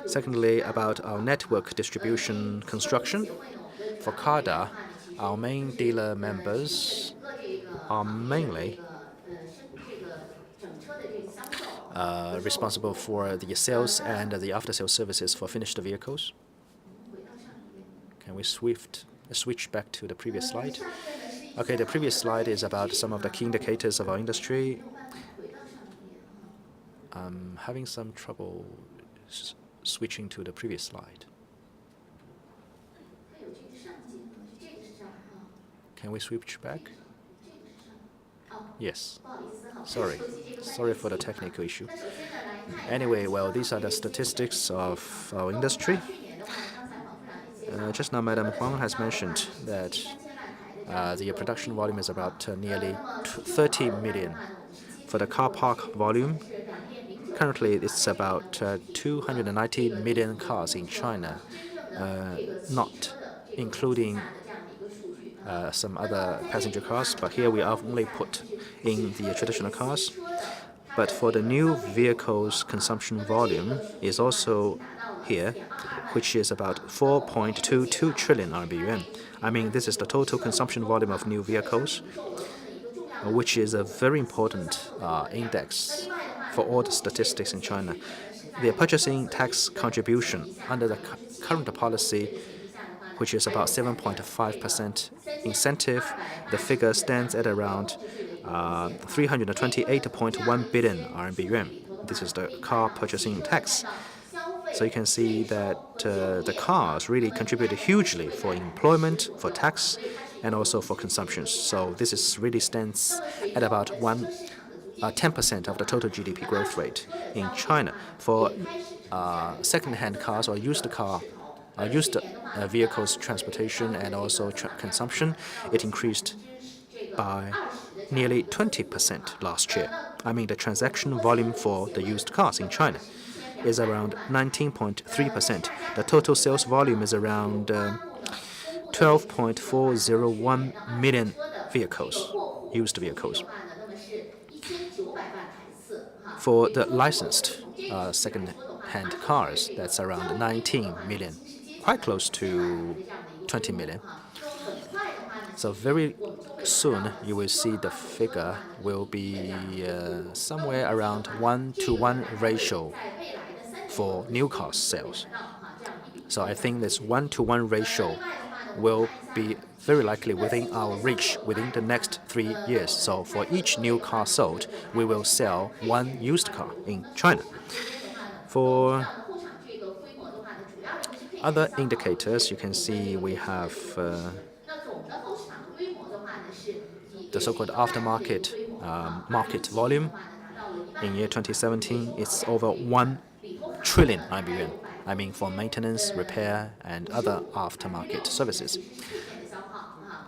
Secondly, about our network distribution construction. For CADA, our main dealer members are mainly responsible for the sales and the after-sales services for finished vehicles. Can we switch back to the previous slide? Okay, the previous slide is about some of the key indicators of our industry. I'm having some trouble switching to the previous slide. Can we switch back? Yes. Sorry for the technical issue. Anyway, well, these are the statistics of our industry. Just now, Madam Huang has mentioned that the production volume is about nearly 30 million. For the car park volume, currently it's about 290 million cars in China, not including some other passenger cars, but here we have only put in the traditional cars. But for the new vehicles, consumption volume is also here, which is about 4.22 trillion RMB yuan. I mean, this is the total consumption volume of new vehicles, which is a very important index for all the statistics in China. The purchasing tax contribution under the current policy, which is about 7.5% incentive, the figure stands at around 328.1 billion RMB yuan. This is the car purchasing tax. So you can see that the cars really contributed hugely for employment, for tax, and also for consumption. So this is really stands at about 10% of the total GDP growth rate in China. For second-hand cars or used vehicles transportation and also consumption, it increased by nearly 20% last year. I mean, the transaction volume for the used cars in China is around 19.3%. The total sales volume is around 12.401 million vehicles, used vehicles. For the licensed second-hand cars, that's around 19 million, quite close to 20 million. So very soon you will see the figure will be somewhere around 1-to-1 ratio for new car sales. So I think this 1-to-1 ratio will be very likely within our reach within the next 3 years. So for each new car sold, we will sell one used car in China. For other indicators, you can see we have the so-called aftermarket market volume. In year 2017, it's over 1 trillion RMB. I mean, for maintenance, repair, and other aftermarket services.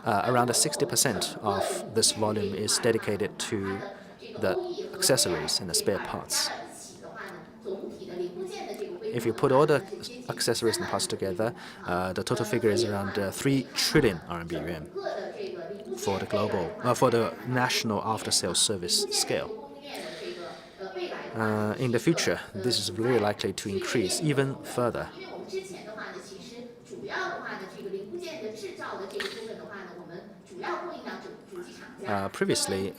Around 60% of this volume is dedicated to the accessories and the spare parts. If you put all the accessories and parts together, the total figure is around 3 trillion RMB yuan for the national after-sales service scale. In the future, this is very likely to increase even further. Previously,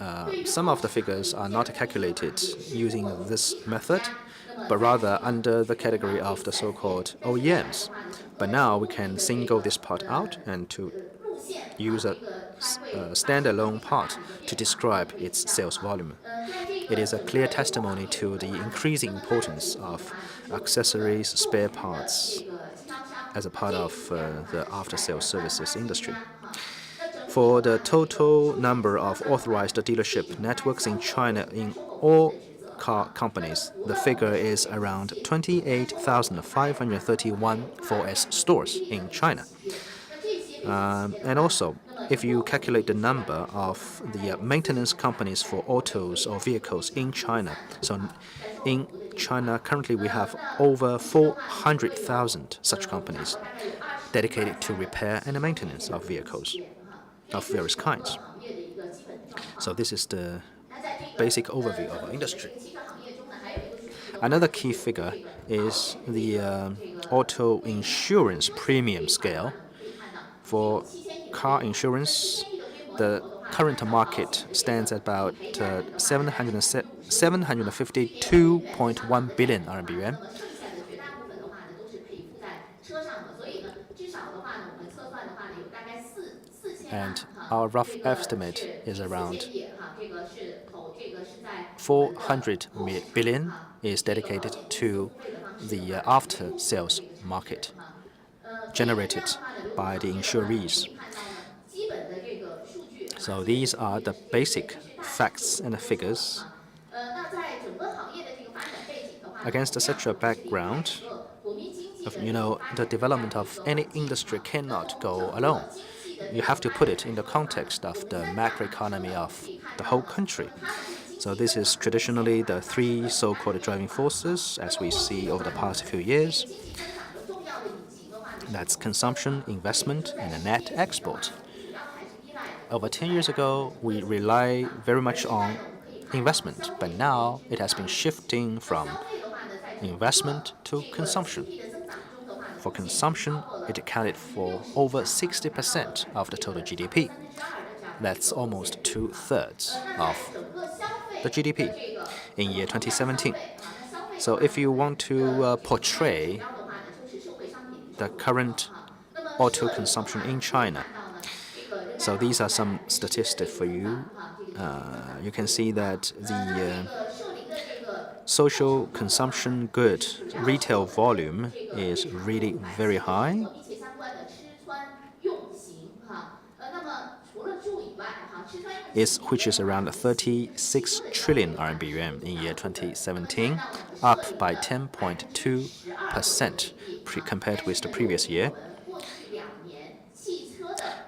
some of the figures are not calculated using this method, but rather under the category of the so-called OEMs. But now we can single this part out and to use a standalone part to describe its sales volume. It is a clear testimony to the increasing importance of accessories, spare parts as a part of the after-sales services industry. For the total number of authorized dealership networks in China in all car companies, the figure is around 28,531 4S stores in China. And also, if you calculate the number of the maintenance companies for autos or vehicles in China, so in China currently we have over 400,000 such companies dedicated to repair and maintenance of vehicles of various kinds. So this is the basic overview of our industry. Another key figure is the auto insurance premium scale. For car insurance, the current market stands at about 752.1 billion RMB yuan. And our rough estimate is around 400 billion is dedicated to the after-sales market generated by the insurees. So these are the basic facts and figures. Against such a background, the development of any industry cannot go alone. You have to put it in the context of the macroeconomy of the whole country. So this is traditionally the three so-called driving forces, as we see over the past few years. That's consumption, investment, and a net export. Over 10 years ago, we rely very much on investment, but now it has been shifting from investment to consumption. For consumption, it accounted for over 60% of the total GDP. That's almost 2/3 of the GDP in year 2017. So if you want to portray the current auto consumption in China, so these are some statistics for you. You can see that the social consumption good retail volume is really very high. Which is around 36 trillion RMB in year 2017, up by 10.2% compared with the previous year.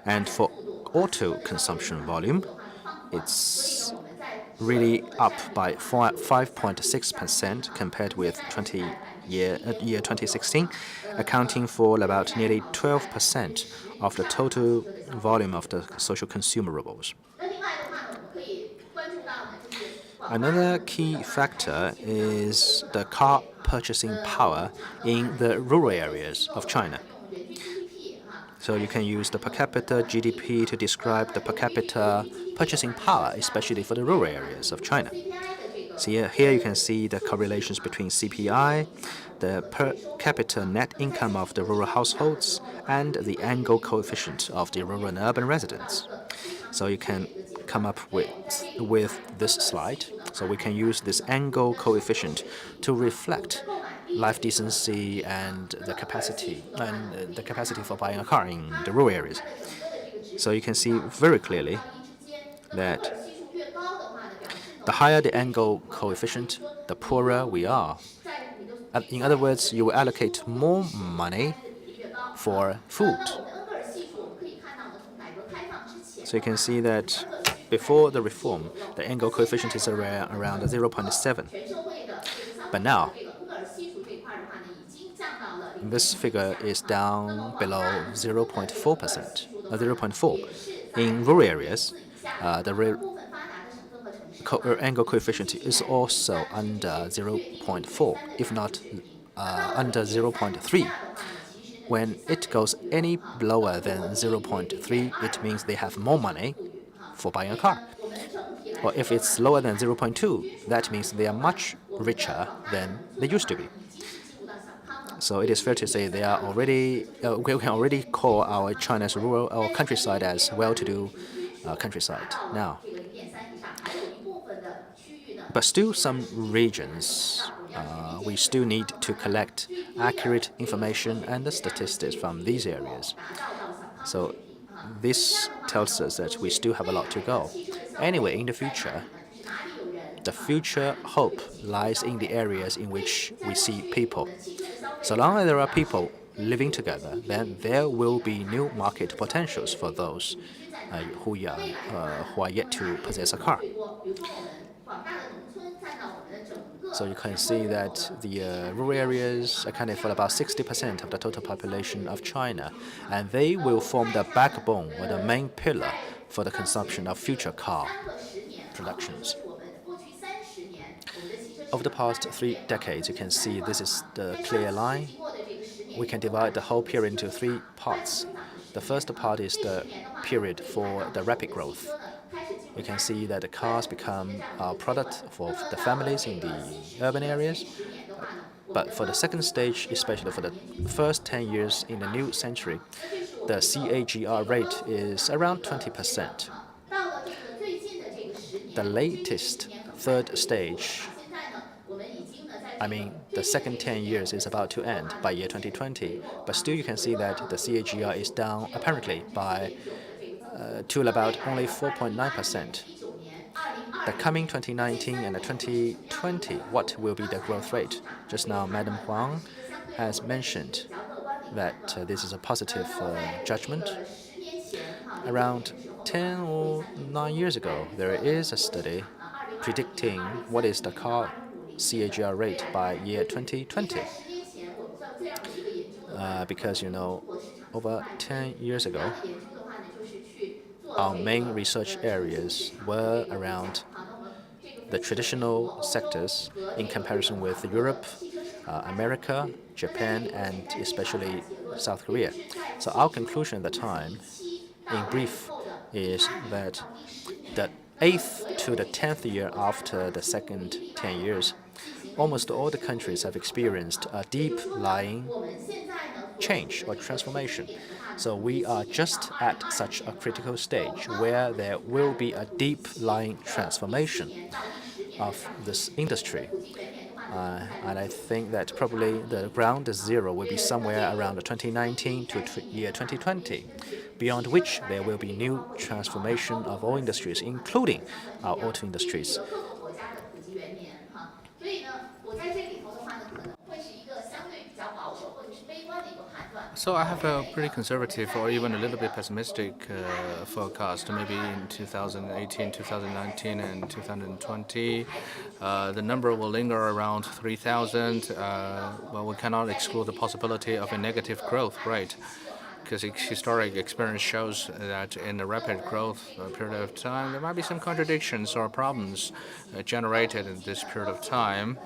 And for auto consumption volume, it's really up by 5.6% compared with year 2016, accounting for about nearly 12% of the total volume of the social consumables. Another key factor is the car purchasing power in the rural areas of China. So you can use the per capita GDP to describe the per capita purchasing power, especially for the rural areas of China. So here you can see the correlations between CPI, the per capita net income of the rural households, and the angle coefficient of the rural and urban residents. So you can come up with this slide. So we can use this angle coefficient to reflect life decency and the capacity for buying a car in the rural areas. So you can see very clearly that the higher the angle coefficient, the poorer we are. In other words, you will allocate more money for food. So you can see that before the reform, the angle coefficient is around 0.7. But now, this figure is down below 0.4%, 0.4. In rural areas, the angle coefficient is also under 0.4, if not under 0.3. When it goes any lower than 0.3, it means they have more money for buying a car. Or if it's lower than 0.2, that means they are much richer than they used to be. So it is fair to say they are already. We can already call our China's rural or countryside as well-to-do countryside now. But still, some regions we still need to collect accurate information and the statistics from these areas. So this tells us that we still have a lot to go. Anyway, in the future hope lies in the areas in which we see people. So long as there are people living together, then there will be new market potentials for those who are yet to possess a car. So you can see that the rural areas accounted for about 60% of the total population of China, and they will form the backbone or the main pillar for the consumption of future car productions. Over the past 3 decades, you can see this is the clear line. We can divide the whole period into 3 parts. The first part is the period for the rapid growth. You can see that the cars become a product for the families in the urban areas. But for the second stage, especially for the first 10 years in the new century, the CAGR rate is around 20%. The latest third stage, the second 10 years is about to end by year 2020, but still you can see that the CAGR is down apparently to about only 4.9%. The coming 2019 and 2020, what will be the growth rate? Just now, Madam Huang has mentioned that this is a positive judgment. Around 10 or 9 years ago, there is a study predicting what is the car CAGR rate by year 2020. because over 10 years ago, our main research areas were around the traditional sectors in comparison with Europe, America, Japan, and especially South Korea. So our conclusion at the time, in brief, is that the 8th to the 10th year after the second 10 years, almost all the countries have experienced a deep-lying change or transformation. So we are just at such a critical stage where there will be a deep-lying transformation of this industry. And I think that probably the ground zero will be somewhere around 2019 to year 2020, beyond which there will be new transformation of all industries, including our auto industries. So I have a pretty conservative or even a little bit pessimistic forecast. Maybe in 2018, 2019, and 2020, the number will linger around 3,000. Well, we cannot exclude the possibility of a negative growth rate, because historic experience shows that in a rapid growth period of time, there might be some contradictions or problems generated in this period of time.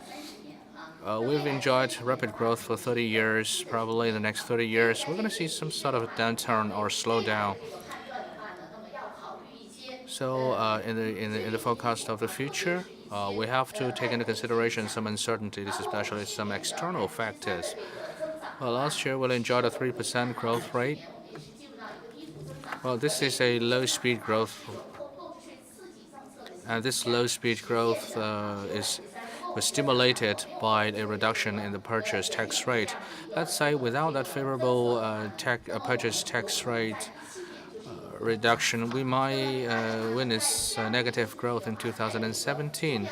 We've enjoyed rapid growth for 30 years. Probably in the next 30 years, we're going to see some sort of downturn or slowdown. So in the forecast of the future, we have to take into consideration some uncertainties, especially some external factors. Well, last year we enjoyed a 3% growth rate. Well, this is a low-speed growth, and this low-speed growth was stimulated by a reduction in the purchase tax rate. Let's say without that favorable purchase tax rate reduction, we might witness negative growth in 2017.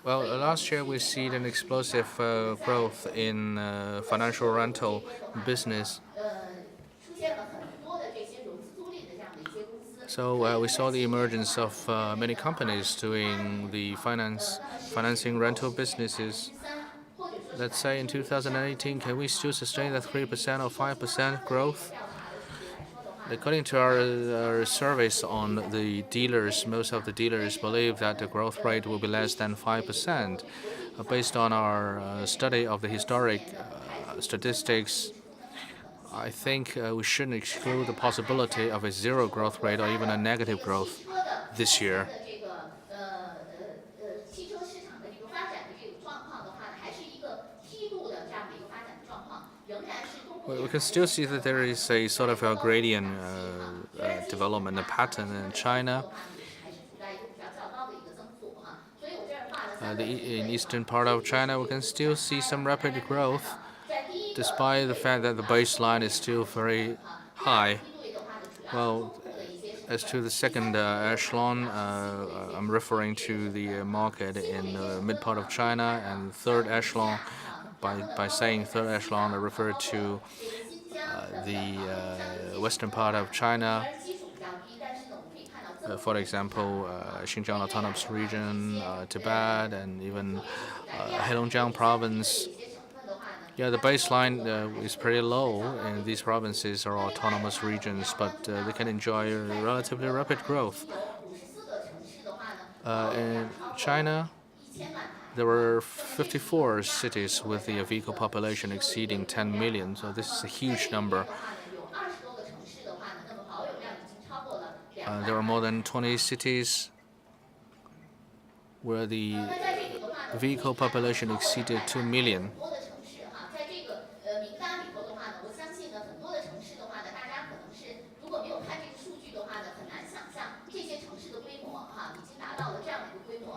Well, last year we see an explosive growth in financial rental business. So we saw the emergence of many companies doing the financing rental businesses. Let's say in 2018, can we still sustain the 3% or 5% growth? According to our surveys on the dealers, most of the dealers believe that the growth rate will be less than 5%. Based on our study of the historic statistics, I think we shouldn't exclude the possibility of a zero growth rate or even a negative growth this year. We can still see that there is a sort of a gradient development, a pattern in China. In eastern part of China, we can still see some rapid growth, despite the fact that the baseline is still very high. Well, as to the second echelon, I'm referring to the market in the mid part of China, and third echelon. By saying third echelon, I refer to the western part of China. For example, Xinjiang Autonomous Region, Tibet, and even Heilongjiang Province. Yeah, the baseline is pretty low, and these provinces are autonomous regions, but they can enjoy a relatively rapid growth. In China, there were 54 cities with the vehicle population exceeding 10 million, so this is a huge number. There are more than 20 cities where the vehicle population exceeded 2 million.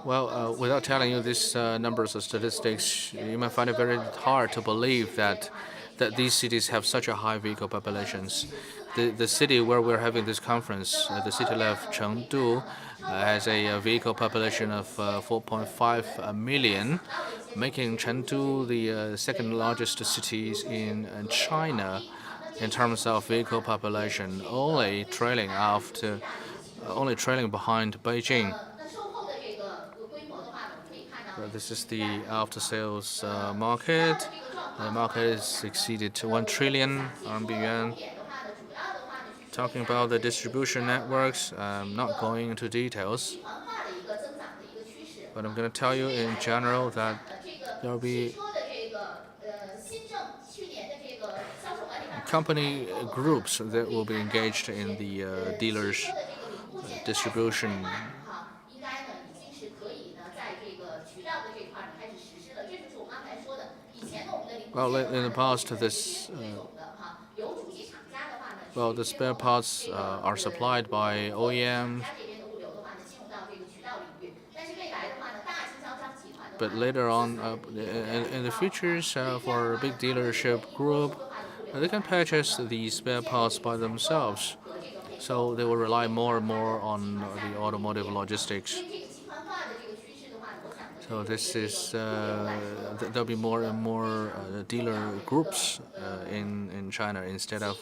Well, without telling you these numbers or statistics, you might find it very hard to believe that these cities have such a high vehicle populations. The city where we're having this conference, the city of Chengdu, has a vehicle population of 4.5 million, making Chengdu the second largest city in China in terms of vehicle population, only trailing after only trailing behind Beijing. This is the after-sales market. The market is exceeded to 1 trillion RMB yuan. Talking about the distribution networks, I'm not going into details, but I'm going to tell you in general that there will be company groups that will be engaged in the dealers distribution. Well, in the past, the spare parts are supplied by OEMs, but later on, in the futures, for a big dealership group, they can purchase these spare parts by themselves. So they will rely more and more on the automotive logistics. So this is there'll be more and more dealer groups in China instead of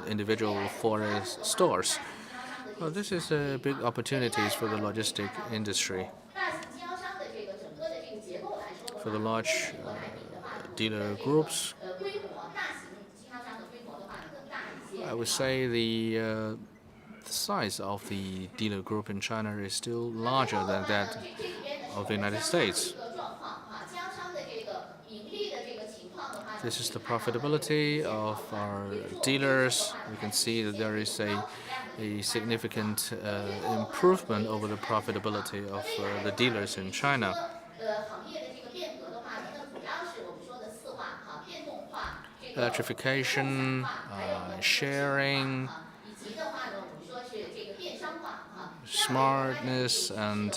individual foreign stores. This is big opportunities for the logistic industry. For the large dealer groups, I would say the size of the dealer group in China is still larger than that of the United States. This is the profitability of our dealers. We can see that there is a significant improvement over the profitability of the dealers in China. Electrification, sharing, smartness, and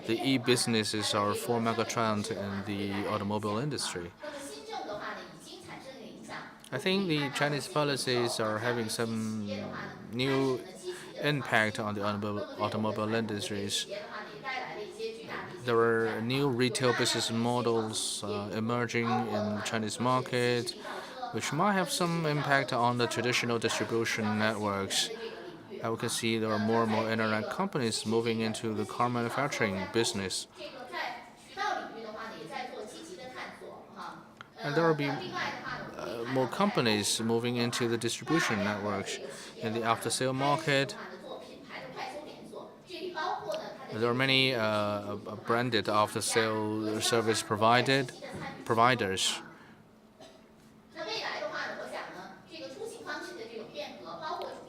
the e-businesses are four megatrends in the automobile industry. I think the Chinese policies are having some new impact on the automobile industries. There are new retail business models emerging in the Chinese market, which might have some impact on the traditional distribution networks. We can see there are more and more internet companies moving into the car manufacturing business. And there will be more companies moving into the distribution networks. In the after-sale market, there are many branded after-sale service providers.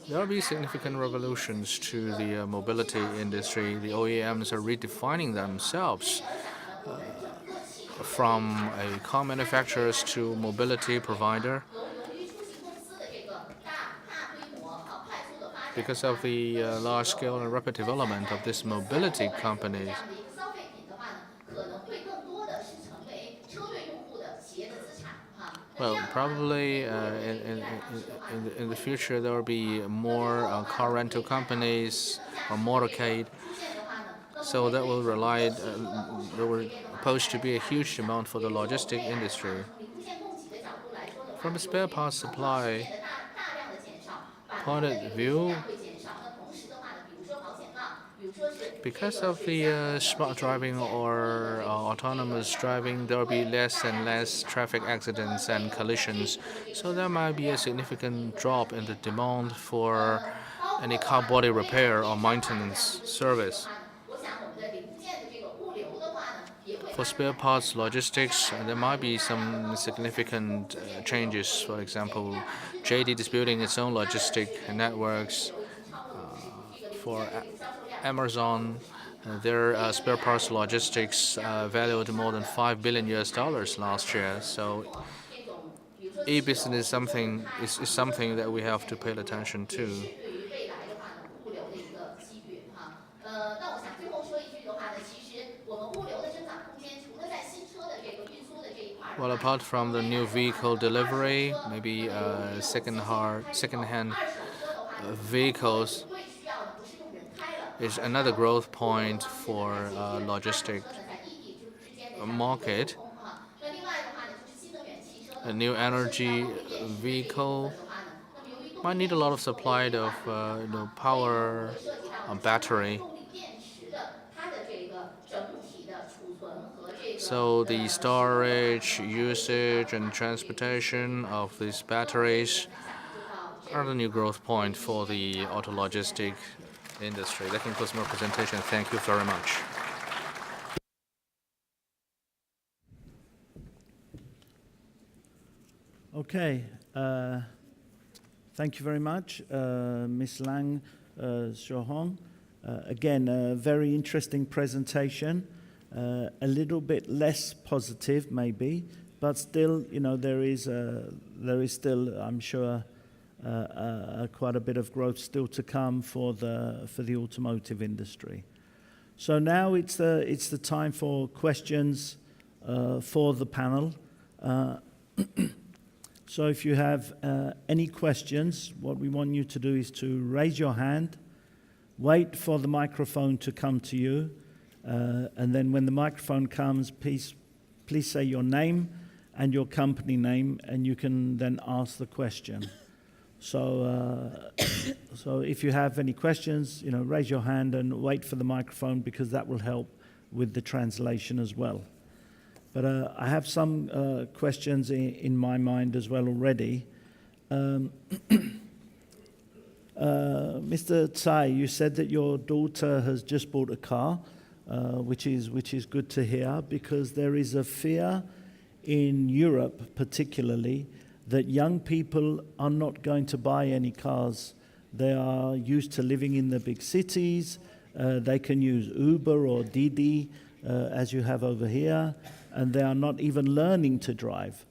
There will be significant revolutions to the mobility industry. The OEMs are redefining themselves from a car manufacturer to mobility provider. Because of the large scale and rapid development of this mobility companies, well, probably in the future there will be more car rental companies or motorcade. So that will there will supposed to be a huge demand for the logistic industry. From a spare parts supply point of view, because of the smart driving or autonomous driving, there will be less and less traffic accidents and collisions. So there might be a significant drop in the demand for any car body repair or maintenance service. For spare parts logistics, there might be some significant changes. For example, JD is building its own logistic networks. For Amazon, their spare parts logistics valued more than $5 billion last year. So e-business is something that we have to pay attention to. Well, apart from the new vehicle delivery, maybe second-hand vehicles is another growth point for logistic market. A new energy vehicle might need a lot of supply of power, battery. So the storage, usage, and transportation of these batteries are the new growth point for the auto logistic industry. That concludes my presentation. Thank you very much. Okay. Thank you very much, Ms. Lang Xiaohong. Again, a very interesting presentation. A little bit less positive, maybe, but still, there is still, I'm sure, quite a bit of growth still to come for the automotive industry. So now it's the time for questions for the panel. So if you have any questions, what we want you to do is to raise your hand, wait for the microphone to come to you, and then when the microphone comes, please say your name and your company name, and you can then ask the question. So if you have any questions, raise your hand and wait for the microphone, because that will help with the translation as well. But I have some questions in my mind as well already. Mr. Tsai, you said that your daughter has just bought a car, which is good to hear, because there is a fear in Europe particularly that young people are not going to buy any cars. They are used to living in the big cities. They can use Uber or Didi, as you have over here, and they are not even learning to drive.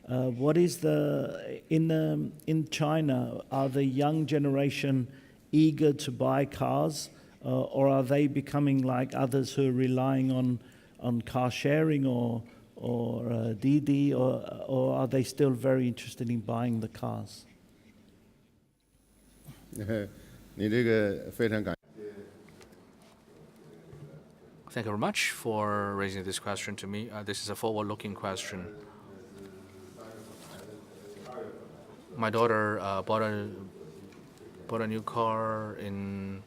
What is in China, are the young generation eager to buy cars, or are they becoming like others who are relying on car sharing or Didi, or are they still very interested in buying the cars? 你这个非常感。 Thank you very much for raising this question to me. This is a forward-looking question. My daughter bought a new car in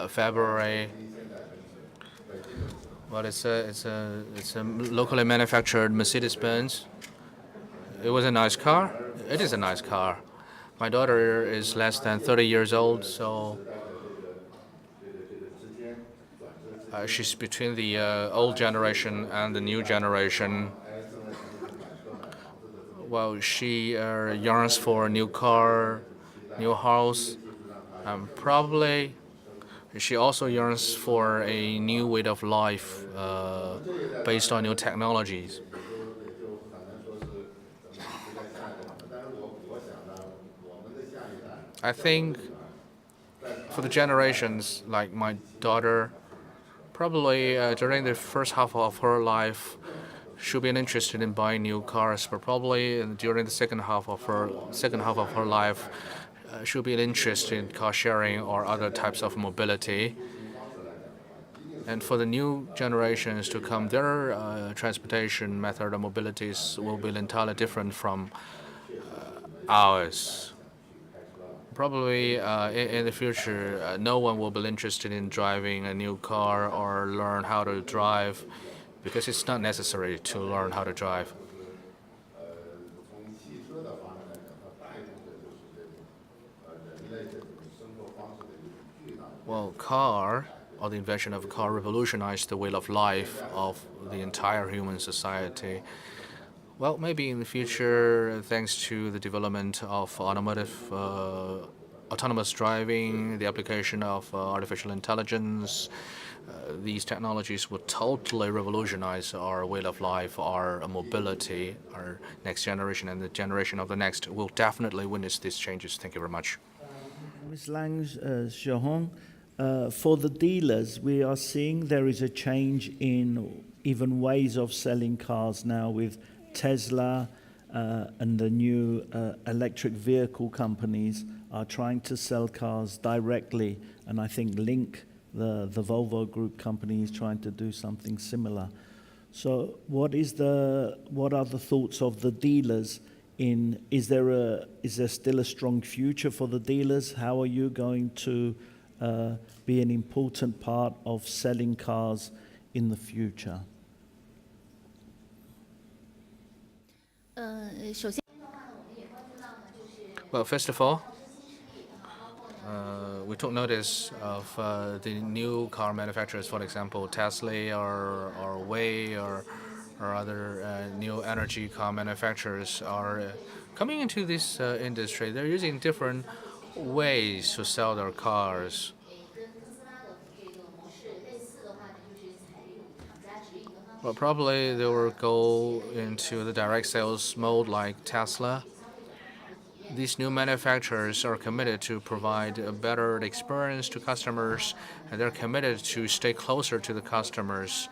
February. Well, it's a locally manufactured Mercedes-Benz. It was a nice car. It is a nice car. My daughter is less than 30 years old, so she's between the old generation and the new generation. Well, she yearns for a new car, new house, and probably she also yearns for a new way of life based on new technologies. I think for the generations like my daughter, probably during the first half of her life, she'll be interested in buying new cars, but probably during the second half of her life, she'll be interested in car sharing or other types of mobility. And for the new generations to come, their transportation method or mobilities will be entirely different from ours. Probably in the future, no one will be interested in driving a new car or learn how to drive, because it's not necessary to learn how to drive. Well, car, or the invention of a car, revolutionized the way of life of the entire human society. Well, maybe in the future, thanks to the development of autonomous driving, the application of artificial intelligence, these technologies will totally revolutionize our way of life, our mobility. Our next generation and the generation of the next will definitely witness these changes. Thank you very much. Ms. Lang Xiaohong, for the dealers, we are seeing there is a change in even ways of selling cars now, with Tesla and the new electric vehicle companies are trying to sell cars directly, and I think Link, the Volvo Group company, is trying to do something similar. So what are the thoughts of the dealers is there still a strong future for the dealers? How are you going to be an important part of selling cars in the future? 首先， Well, first of all, we took notice of the new car manufacturers, for example, Tesla or Way or other new energy car manufacturers are coming into this industry. They're using different ways to sell their cars. 跟特斯拉的这个模式类似的话呢，就是采用厂家直营的方式。 Well, probably they will go into the direct sales mode like Tesla. These new manufacturers are committed to provide a better experience to customers, and they're committed to stay closer to the customers.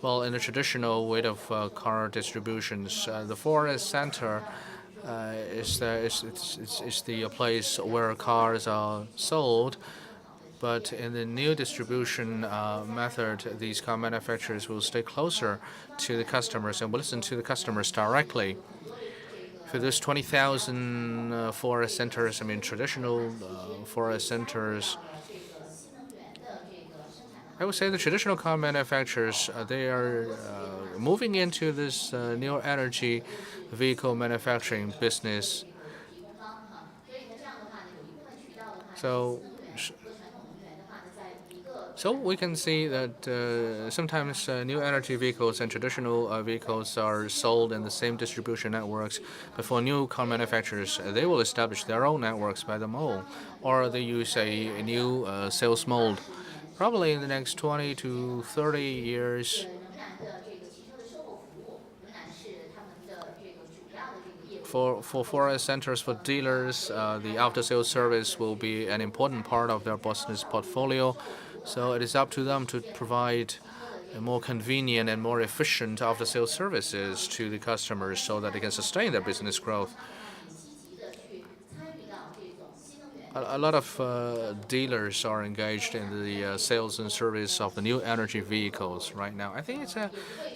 Well, in the traditional way of car distributions, the forest center is the place where cars are sold. But in the new distribution method, these car manufacturers will stay closer to the customers and will listen to the customers directly. For those 20,000 forest centers, I mean traditional forest centers, I would say the traditional car manufacturers, they are moving into this new energy vehicle manufacturing business. So we can see that sometimes new energy vehicles and traditional vehicles are sold in the same distribution networks. But for new car manufacturers, they will establish their own networks by them all, or they use a new sales mode. Probably in the next 20 to 30 years, for forest centers, for dealers, the after-sales service will be an important part of their business portfolio. So it is up to them to provide more convenient and more efficient after-sales services to the customers so that they can sustain their business growth. A lot of dealers are engaged in the sales and service of the new energy vehicles right now. I think it's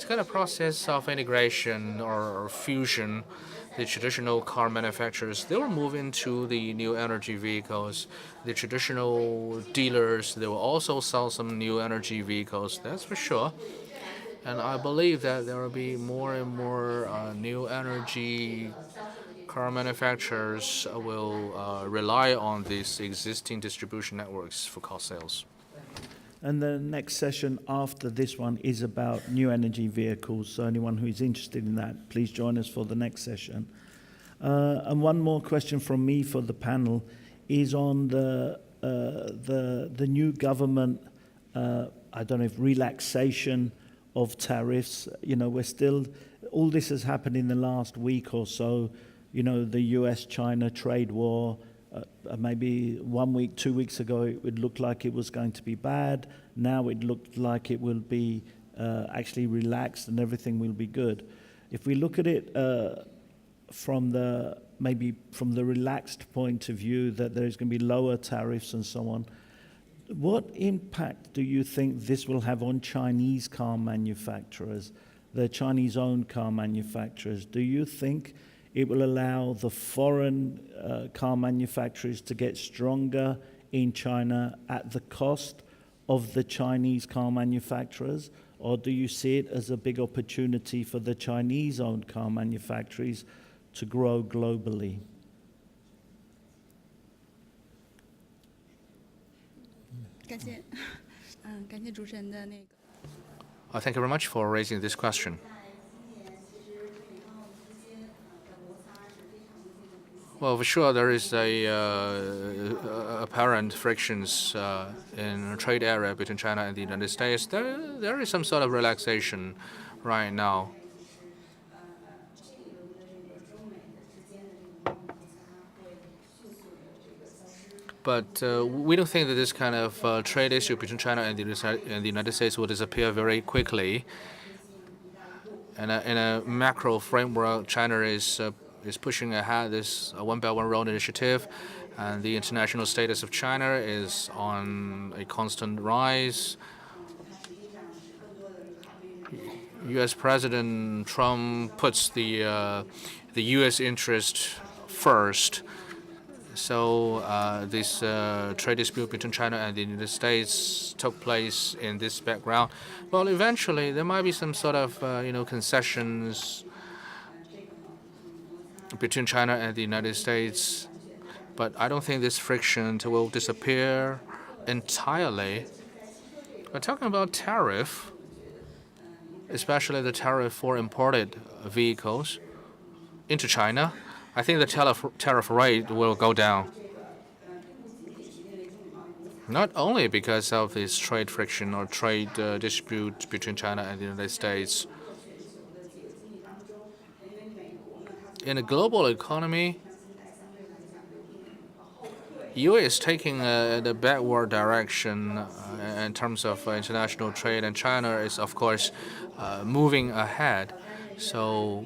kind of process of integration or fusion. The traditional car manufacturers, they will move into the new energy vehicles. The traditional dealers, they will also sell some new energy vehicles, that's for sure. And I believe that there will be more and more new energy car manufacturers will rely on these existing distribution networks for car sales. And the next session after this one is about new energy vehicles. So anyone who is interested in that, please join us for the next session. And one more question from me for the panel is on the new government, I don't know if relaxation of tariffs. You know, we're still, all this has happened in the last week or so. You know, the US-China trade war, maybe 1 week, 2 weeks ago, it would look like it was going to be bad. Now it looked like it will be actually relaxed and everything will be good. If we look at it from the relaxed point of view that there's going to be lower tariffs and so on, what impact do you think this will have on Chinese car manufacturers, the Chinese-owned car manufacturers? Do you think it will allow the foreign car manufacturers to get stronger in China at the cost of the Chinese car manufacturers? Or do you see it as a big opportunity for the Chinese-owned car manufacturers to grow globally? Thank you very much for raising this question. Well, for sure, there is apparent frictions in the trade area between China and the United States. There is some sort of relaxation right now. But we don't think that this kind of trade issue between China and the United States will disappear very quickly. And in a macro framework, China is pushing ahead this One Belt One Road initiative, and the international status of China is on a constant rise. U.S. President Trump puts the the U.S. interest first. So this trade dispute between China and the United States took place in this background. Well, eventually there might be some sort of concessions between China and the United States, but I don't think this friction will disappear entirely. But talking about tariff, especially the tariff for imported vehicles into China, I think the tariff rate will go down. Not only because of this trade friction or trade dispute between China and the United States. In a global economy, U.S. is taking the backward direction in terms of international trade, and China is, of course, moving ahead. So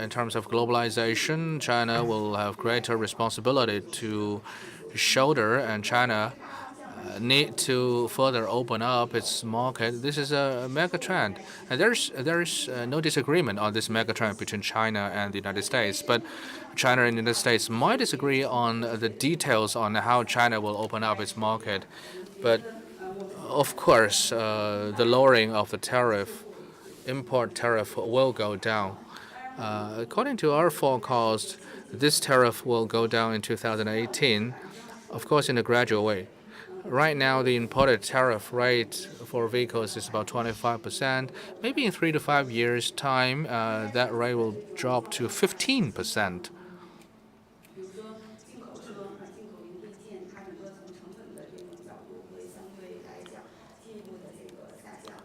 in terms of globalization, China will have greater responsibility to shoulder, and China need to further open up its market. This is a mega trend, and there's no disagreement on this mega trend between China and the United States. But China and the United States might disagree on the details on how China will open up its market. But of course, the lowering of the tariff, import tariff, will go down. According to our forecast, this tariff will go down in 2018, of course, in a gradual way. Right now, the imported tariff rate for vehicles is about 25%. Maybe in 3 to 5 years' time, that rate will drop to 15%.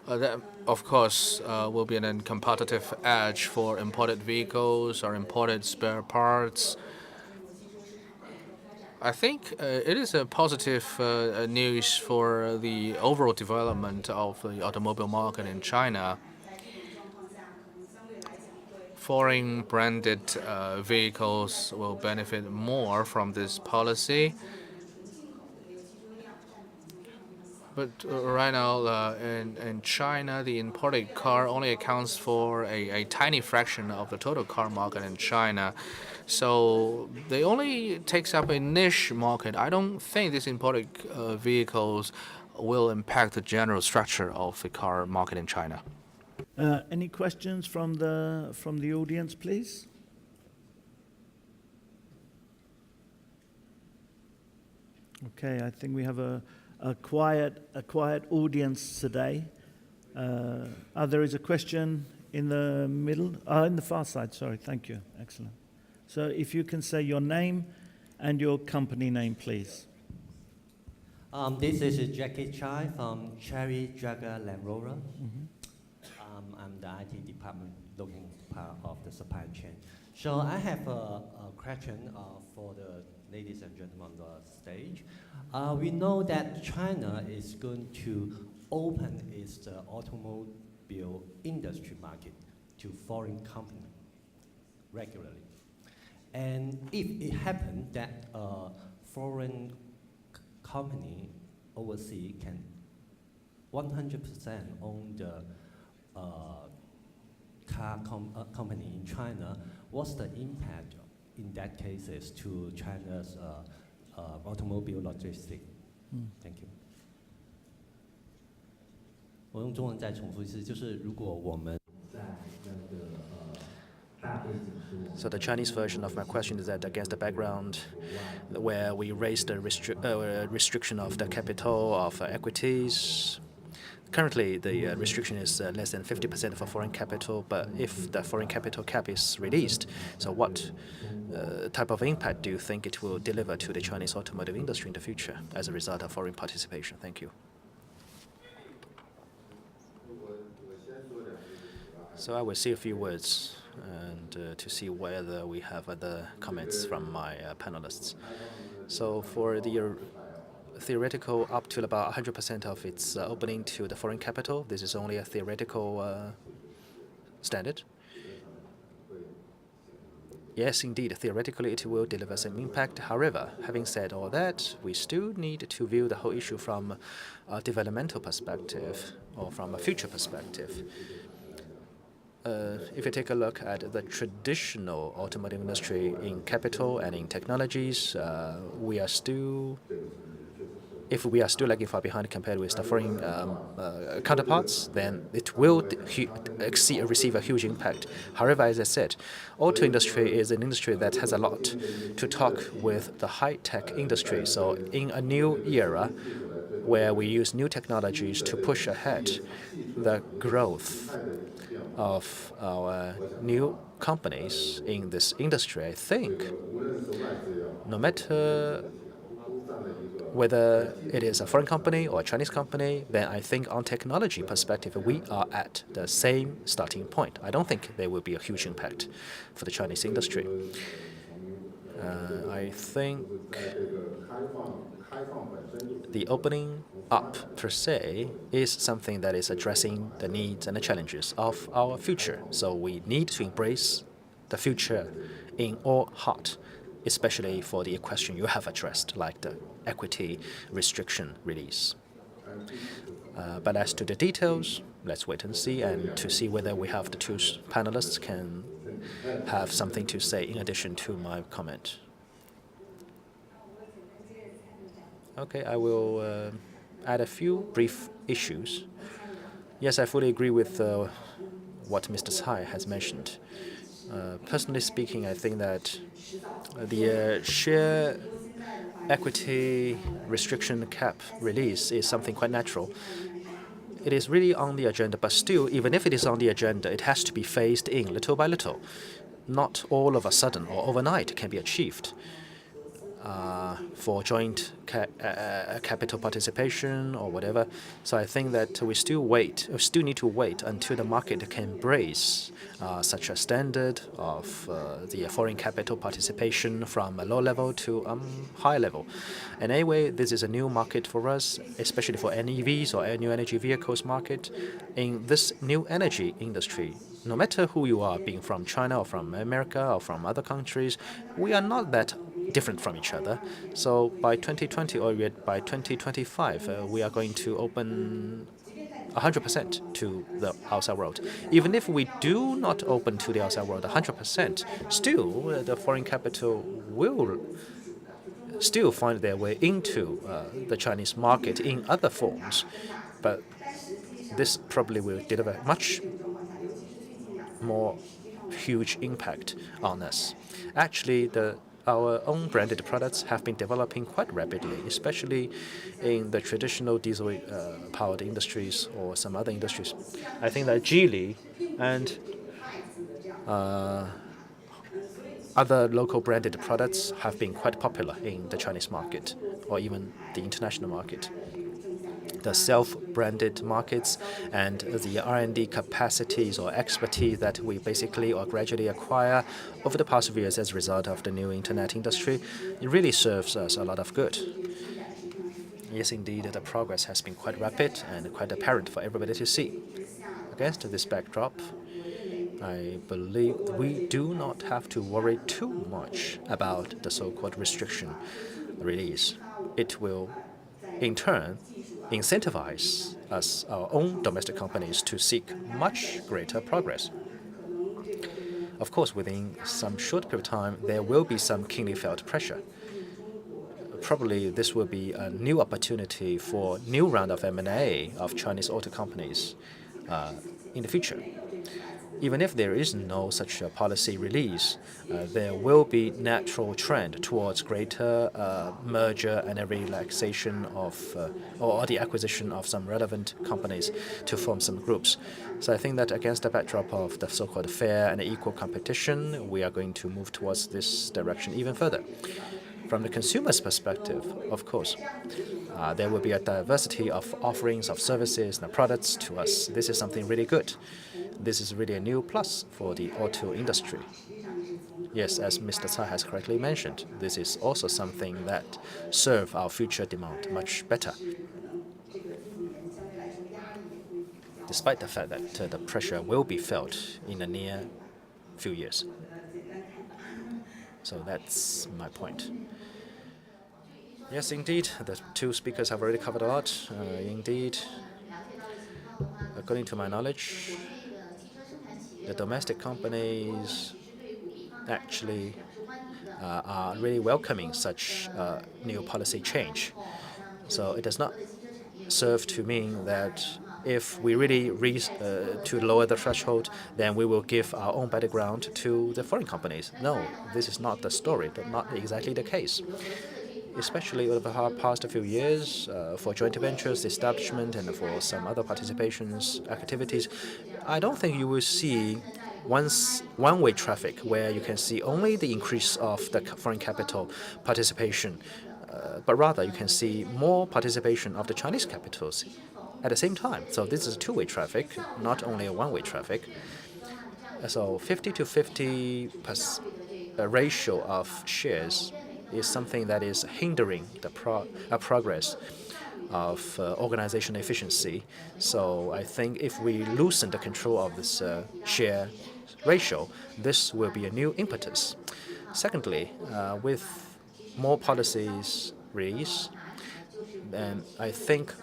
That, of course, will be a competitive edge for imported vehicles or imported spare parts. I think it is a positive news for the overall development of the automobile market in China. Foreign branded vehicles will benefit more from this policy. But right now, in China, the imported car only accounts for a tiny fraction of the total car market in China. So they only takes up a niche market. I don't think these imported vehicles will impact the general structure of the car market in China. Any questions from the audience, please? Okay, I think we have a quiet audience today. There is a question in the middle, in the far side. Sorry, thank you. Excellent. So if you can say your name and your company name, please. This is Jackie Chai from Cherry Jagger Land Rover. I'm the IT department looking part of the supply chain. So I have a question for the ladies and gentlemen on the stage. We know that China is going to open its automobile industry market to foreign companies regularly. And if it happened that a foreign company overseas can 100% own the car company in China, what's the impact in that cases to China's automobile logistics? Thank you. 我用中文再重复一次，就是如果我们在那个大背景是我们 So the Chinese version of my question is that against the background where we raised the restriction of the capital of equities. Currently, the restriction is less than 50% for foreign capital, but if the foreign capital cap is released, so what type of impact do you think it will deliver to the Chinese automotive industry in the future as a result of foreign participation? Thank you. So I will say a few words and to see whether we have other comments from my panelists. So for the theoretical up to about 100% of its opening to the foreign capital, this is only a theoretical standard. Yes, indeed, theoretically it will deliver some impact. However, having said all that, we still need to view the whole issue from a developmental perspective or from a future perspective. if you take a look at the traditional automotive industry in capital and in technologies, if we are still lagging far behind compared with the foreign counterparts, then it will receive a huge impact. However, as I said, auto industry is an industry that has a lot to talk with the high-tech industry. So in a new era where we use new technologies to push ahead the growth of our new companies in this industry, I think no matter whether it is a foreign company or a Chinese company, then I think on technology perspective, we are at the same starting point. I don't think there will be a huge impact for the Chinese industry. I think the opening up per se is something that is addressing the needs and the challenges of our future. So we need to embrace the future in all heart, especially for the question you have addressed, like the equity restriction release. But as to the details, let's wait and see, and to see whether we have the two panelists can have something to say in addition to my comment. Okay, I will add a few brief issues. Yes, I fully agree with what Mr. Tsai has mentioned. Personally speaking, I think that the share equity restriction cap release is something quite natural. It is really on the agenda, but still, even if it is on the agenda, it has to be phased in little by little. Not all of a sudden or overnight can be achieved. For joint capital participation or whatever. So I think that we still need to wait until the market can embrace such a standard of the foreign capital participation from a low level to high level. And anyway, this is a new market for us, especially for NEVs or new energy vehicles market. In this new energy industry, no matter who you are, being from China or from America or from other countries, we are not that different from each other. So by 2020 or by 2025, we are going to open 100% to the outside world. Even if we do not open to the outside world 100%, still the foreign capital will still find their way into the Chinese market in other forms. But this probably will deliver much more huge impact on us. Actually, our own branded products have been developing quite rapidly, especially in the traditional diesel-powered industries or some other industries. I think that Geely and other local branded products have been quite popular in the Chinese market or even the international market. The self-branded markets and the R&D capacities or expertise that we basically or gradually acquire over the past few years as a result of the new internet industry, it really serves us a lot of good. Yes, indeed, the progress has been quite rapid and quite apparent for everybody to see. Against this backdrop, I believe we do not have to worry too much about the so-called restriction release. It will, in turn, incentivize us, our own domestic companies, to seek much greater progress. Of course, within some short period of time, there will be some keenly felt pressure. Probably this will be a new opportunity for new round of M&A of Chinese auto companies in the future. Even if there is no such policy release, there will be natural trend towards greater merger and a relaxation of or the acquisition of some relevant companies to form some groups. So I think that against the backdrop of the so-called fair and equal competition, we are going to move towards this direction even further. From the consumer's perspective, of course, there will be a diversity of offerings of services and products to us. This is something really good. This is really a new plus for the auto industry. Yes, as Mr. Tsai has correctly mentioned, this is also something that serves our future demand much better, despite the fact that the pressure will be felt in the near few years. So that's my point. Yes, indeed, the two speakers have already covered a lot. Indeed, according to my knowledge, the domestic companies actually are really welcoming such new policy change. So it does not serve to mean that if we really reach to lower the threshold, then we will give our own background to the foreign companies. No, this is not the story, not exactly the case. Especially over the past few years, for joint ventures establishment and for some other participations activities, I don't think you will see one-way traffic where you can see only the increase of the foreign capital participation, but rather you can see more participation of the Chinese capitals at the same time. So this is two-way traffic, not only a one-way traffic. So 50 to 50 ratio of shares is something that is hindering the progress of organization efficiency. So I think if we loosen the control of this share ratio, this will be a new impetus. Secondly, with more policies released, then I think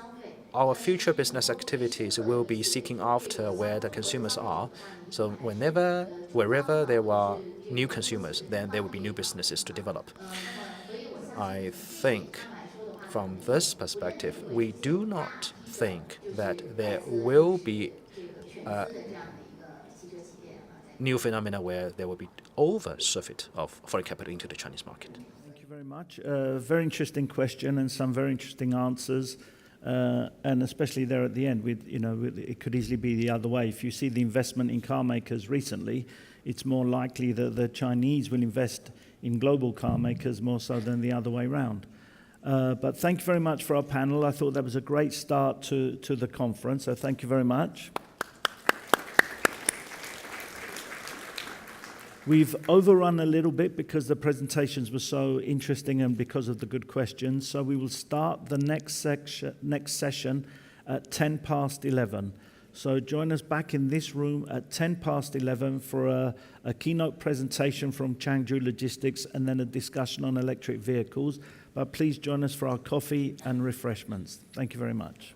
our future business activities will be seeking after where the consumers are. So wherever there are new consumers, then there will be new businesses to develop. I think from this perspective, we do not think that there will be new phenomena where there will be oversupply of foreign capital into the Chinese market. Thank you very much. Very interesting question and some very interesting answers. And especially there at the end, it could easily be the other way. If you see the investment in car makers recently, it's more likely that the Chinese will invest in global car makers more so than the other way around. But thank you very much for our panel. I thought that was a great start to the conference, so thank you very much. We've overrun a little bit because the presentations were so interesting and because of the good questions. So we will start the next session at 11:10. So join us back in this room at 11:10 for a keynote presentation from Changzhou Logistics and then a discussion on electric vehicles. But please join us for our coffee and refreshments. Thank you very much.